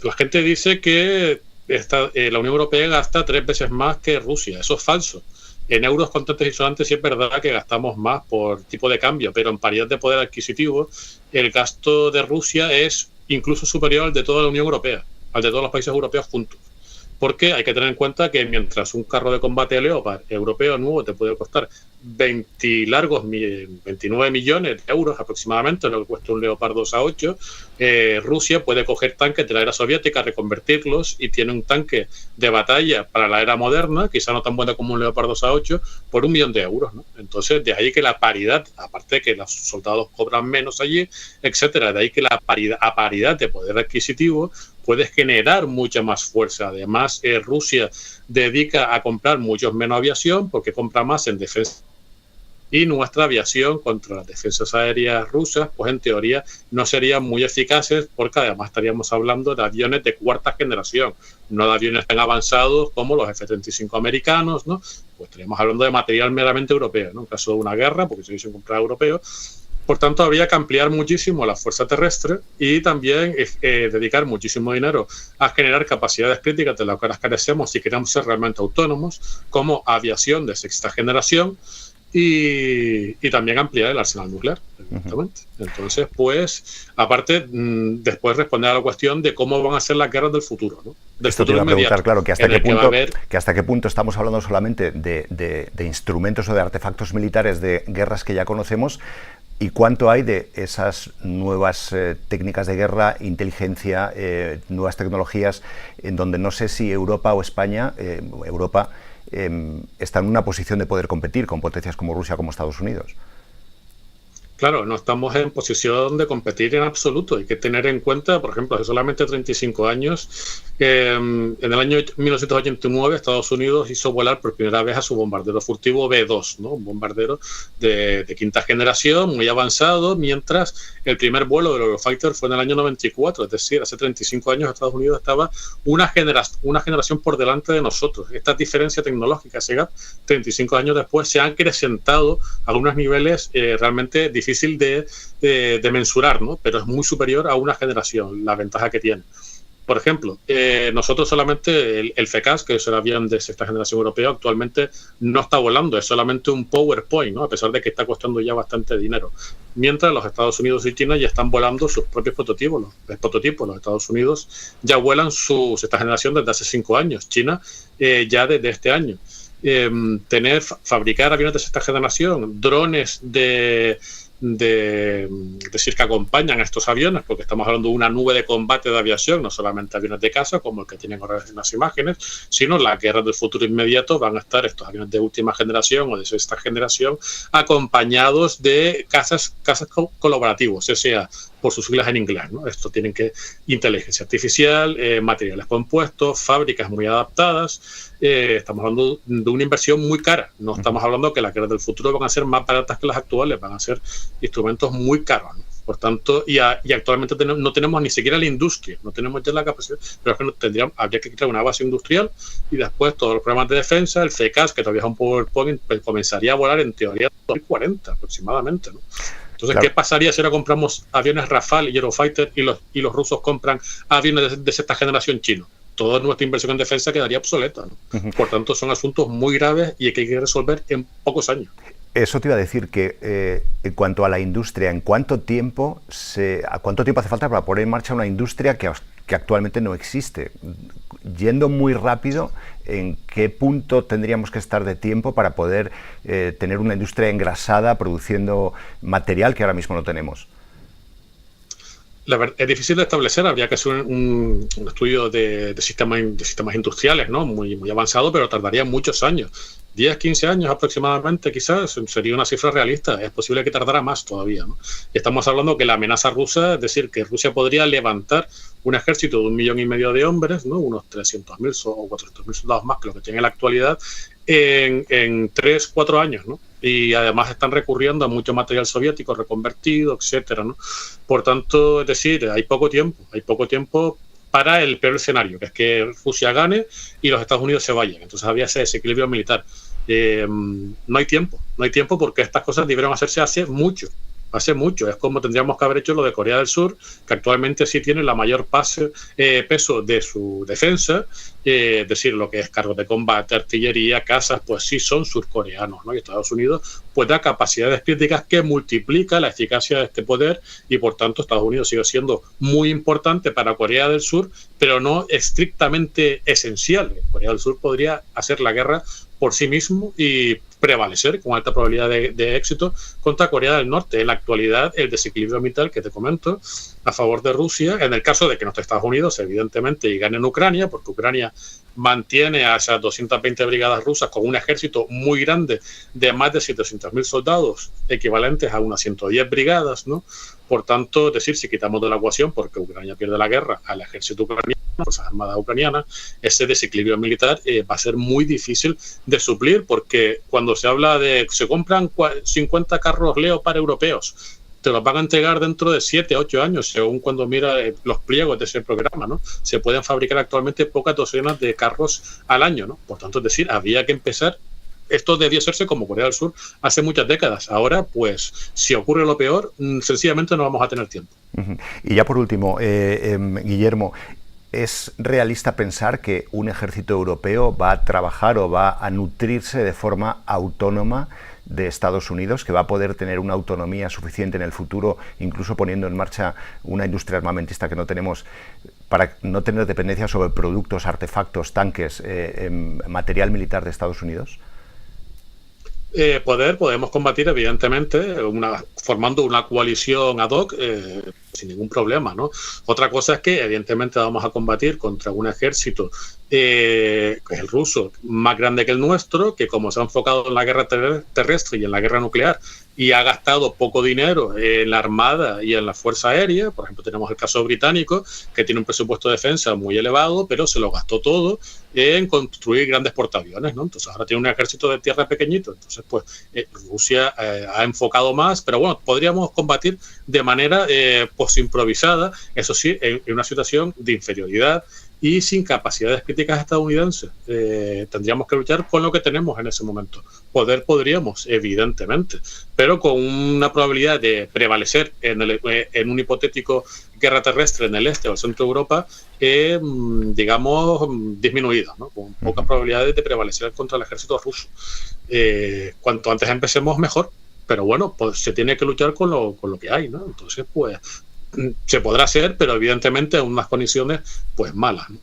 S16: La gente dice que la Unión Europea gasta 3 veces más que Rusia. Eso es falso. En euros contantes y sonantes sí es verdad que gastamos más por tipo de cambio, pero en paridad de poder adquisitivo el gasto de Rusia es incluso superior al de toda la Unión Europea, al de todos los países europeos juntos. Porque hay que tener en cuenta que mientras un carro de combate Leopard europeo nuevo te puede costar 29 millones de euros aproximadamente, lo que cuesta un Leopard 2A8, Rusia puede coger tanques de la era soviética, reconvertirlos y tiene un tanque de batalla para la era moderna, quizá no tan buena como un Leopard 2A8, por 1 millón de euros, ¿no? Entonces, de ahí que la paridad, aparte de que los soldados cobran menos allí, etcétera, de ahí que la paridad de poder adquisitivo puede generar mucha más fuerza. Además, Rusia dedica a comprar mucho menos aviación porque compra más en defensa. Y nuestra aviación contra las defensas aéreas rusas, pues en teoría no serían muy eficaces porque además estaríamos hablando de aviones de 4ª generación, no de aviones tan avanzados como los F-35 americanos, ¿no? Pues estaríamos hablando de material meramente europeo, ¿no? En caso de una guerra, porque se dicen comprar europeo. Por tanto, habría que ampliar muchísimo la fuerza terrestre y también dedicar muchísimo dinero a generar capacidades críticas de las que carecemos si queremos ser realmente autónomos, como aviación de 6ª generación y también ampliar el arsenal nuclear, evidentemente. Entonces, pues, aparte, después responder a la cuestión de cómo van a ser las guerras del futuro, ¿no? Del
S2: Esto te
S16: futuro
S2: iba a preguntar,
S16: inmediato,
S2: claro, que hasta qué punto estamos hablando solamente de instrumentos o de artefactos militares de guerras que ya conocemos, y cuánto hay de esas nuevas técnicas de guerra, inteligencia, nuevas tecnologías, en donde no sé si Europa o España, Europa, está en una posición de poder competir con potencias como Rusia, como Estados Unidos.
S16: Claro, no estamos en posición de competir en absoluto. Hay que tener en cuenta, por ejemplo, hace solamente 35 años, en el año 1989 Estados Unidos hizo volar por primera vez a su bombardero furtivo B-2, ¿no? Un bombardero de 5ª generación, muy avanzado, mientras el primer vuelo del Eurofighter fue en el año 94, es decir, hace 35 años Estados Unidos estaba una generación por delante de nosotros. Esta diferencia tecnológica, 35 años después, se han acrecentado a unos niveles realmente difícil de mensurar, ¿no? Pero es muy superior a una generación, la ventaja que tiene. Por ejemplo, nosotros solamente el FCAS, que es el avión de 6ª generación europeo, actualmente no está volando, es solamente un PowerPoint, ¿no? A pesar de que está costando ya bastante dinero. Mientras los Estados Unidos y China ya están volando sus propios prototipos. Los Estados Unidos ya vuelan su 6ª generación desde hace 5 años, China ya desde este año. Fabricar aviones de 6ª generación, drones de decir que acompañan a estos aviones, porque estamos hablando de una nube de combate de aviación, no solamente aviones de caza como el que tienen ahora en las imágenes, sino las guerras del futuro inmediato van a estar estos aviones de última generación o de 6ª generación acompañados de cazas colaborativos, o sea, por sus siglas en inglés, ¿no? Esto tienen que inteligencia artificial, materiales compuestos, fábricas muy adaptadas. Estamos hablando de una inversión muy cara. No estamos hablando que las guerras del futuro van a ser más baratas que las actuales, van a ser instrumentos muy caros, ¿no? Por tanto, y actualmente no tenemos ni siquiera la industria, no tenemos ya la capacidad, pero es que habría que crear una base industrial y después todos los programas de defensa, el FCAS, que todavía es un PowerPoint, pues comenzaría a volar en teoría en 2040 aproximadamente, ¿no? Entonces, claro, ¿qué pasaría si ahora compramos aviones Rafale y Eurofighter y los rusos compran aviones de 6ª generación chinos? Toda nuestra inversión en defensa quedaría obsoleta, ¿no? Por tanto, son asuntos muy graves y que hay que resolver en pocos años.
S2: Eso te iba a decir, que en cuanto a la industria, ¿a cuánto tiempo hace falta para poner en marcha una industria que actualmente no existe? Yendo muy rápido, ¿en qué punto tendríamos que estar de tiempo para poder tener una industria engrasada produciendo material que ahora mismo no tenemos?
S16: Es difícil de establecer, habría que hacer un estudio de sistemas industriales, ¿no? Muy avanzado, pero tardaría muchos años. 10, 15 años aproximadamente, quizás, sería una cifra realista. Es posible que tardara más todavía, ¿no? Estamos hablando que la amenaza rusa, es decir, que Rusia podría levantar un ejército de 1,5 millones de hombres, ¿no? Unos 300.000 o 400.000 soldados más que lo que tiene en la actualidad, en 3, 4 años, ¿no? Y además están recurriendo a mucho material soviético reconvertido, etcétera, ¿no? Por tanto, es decir, hay poco tiempo para el peor escenario, que es que Rusia gane y los Estados Unidos se vayan. Entonces había ese desequilibrio militar. No hay tiempo porque estas cosas debieron hacerse hace mucho. Es como tendríamos que haber hecho lo de Corea del Sur, que actualmente sí tiene la mayor peso de su defensa, es decir, lo que es carros de combate, artillería, casas, pues sí son surcoreanos, ¿no? Y Estados Unidos pues da capacidades críticas que multiplica la eficacia de este poder y por tanto Estados Unidos sigue siendo muy importante para Corea del Sur, pero no estrictamente esencial. Corea del Sur podría hacer la guerra por sí mismo y prevalecer con alta probabilidad de éxito contra Corea del Norte. En la actualidad, el desequilibrio militar que te comento a favor de Rusia, en el caso de que no esté Estados Unidos, evidentemente, y gane en Ucrania, porque Ucrania mantiene a esas 220 brigadas rusas con un ejército muy grande de más de 700.000 soldados, equivalentes a unas 110 brigadas, ¿no? Por tanto, es decir, si quitamos de la ecuación, porque Ucrania pierde la guerra al ejército ucraniano, Fuerzas Armadas ucranianas, ese desequilibrio militar va a ser muy difícil de suplir, porque cuando se habla de se compran 50 carros Leopard europeos, te los van a entregar dentro de 7, 8 años, según cuando mira los pliegos de ese programa, ¿no? Se pueden fabricar actualmente pocas docenas de carros al año, ¿no? Por tanto, es decir, había que empezar. Esto debió hacerse como Corea del Sur hace muchas décadas. Ahora, pues, si ocurre lo peor, sencillamente no vamos a tener tiempo.
S2: Y ya por último, Guillermo, ¿es realista pensar que un ejército europeo va a trabajar o va a nutrirse de forma autónoma de Estados Unidos, que va a poder tener una autonomía suficiente en el futuro, incluso poniendo en marcha una industria armamentista que no tenemos, para no tener dependencia sobre productos, artefactos, tanques, material militar de Estados Unidos?
S16: Podemos combatir, evidentemente, formando una coalición ad hoc sin ningún problema, ¿no? Otra cosa es que, evidentemente, vamos a combatir contra un ejército que es el ruso, más grande que el nuestro, que como se ha enfocado en la guerra terrestre y en la guerra nuclear y ha gastado poco dinero en la armada y en la fuerza aérea. Por ejemplo, tenemos el caso británico, que tiene un presupuesto de defensa muy elevado, pero se lo gastó todo en construir grandes portaaviones, ¿no? Entonces ahora tiene un ejército de tierra pequeñito. Entonces, pues, Rusia ha enfocado más, pero bueno, podríamos combatir de manera improvisada, eso sí, en una situación de inferioridad y sin capacidades críticas estadounidenses. Tendríamos que luchar con lo que tenemos en ese momento. Podríamos, evidentemente, pero con una probabilidad de prevalecer en un hipotético guerra terrestre en el este o el centro de Europa, digamos, disminuida, ¿no? Con pocas probabilidades de prevalecer contra el ejército ruso. Cuanto antes empecemos, mejor. Pero bueno, pues se tiene que luchar con lo que hay, ¿no? Entonces, pues, se podrá hacer, pero evidentemente en unas condiciones pues malas, ¿no?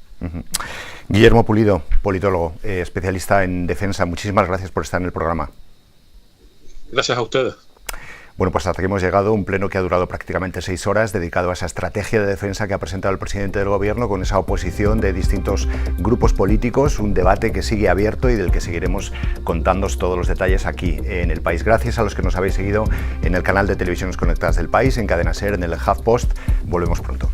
S2: Guillermo Pulido, politólogo, especialista en defensa, muchísimas gracias por estar en el programa.
S16: Gracias a ustedes.
S2: Bueno, pues hasta aquí hemos llegado, un pleno que ha durado prácticamente 6 horas, dedicado a esa estrategia de defensa que ha presentado el presidente del Gobierno, con esa oposición de distintos grupos políticos, un debate que sigue abierto y del que seguiremos contándoos todos los detalles aquí en El País. Gracias a los que nos habéis seguido en el canal de Televisiones Conectadas del País, en Cadena SER, en el HuffPost. Volvemos pronto.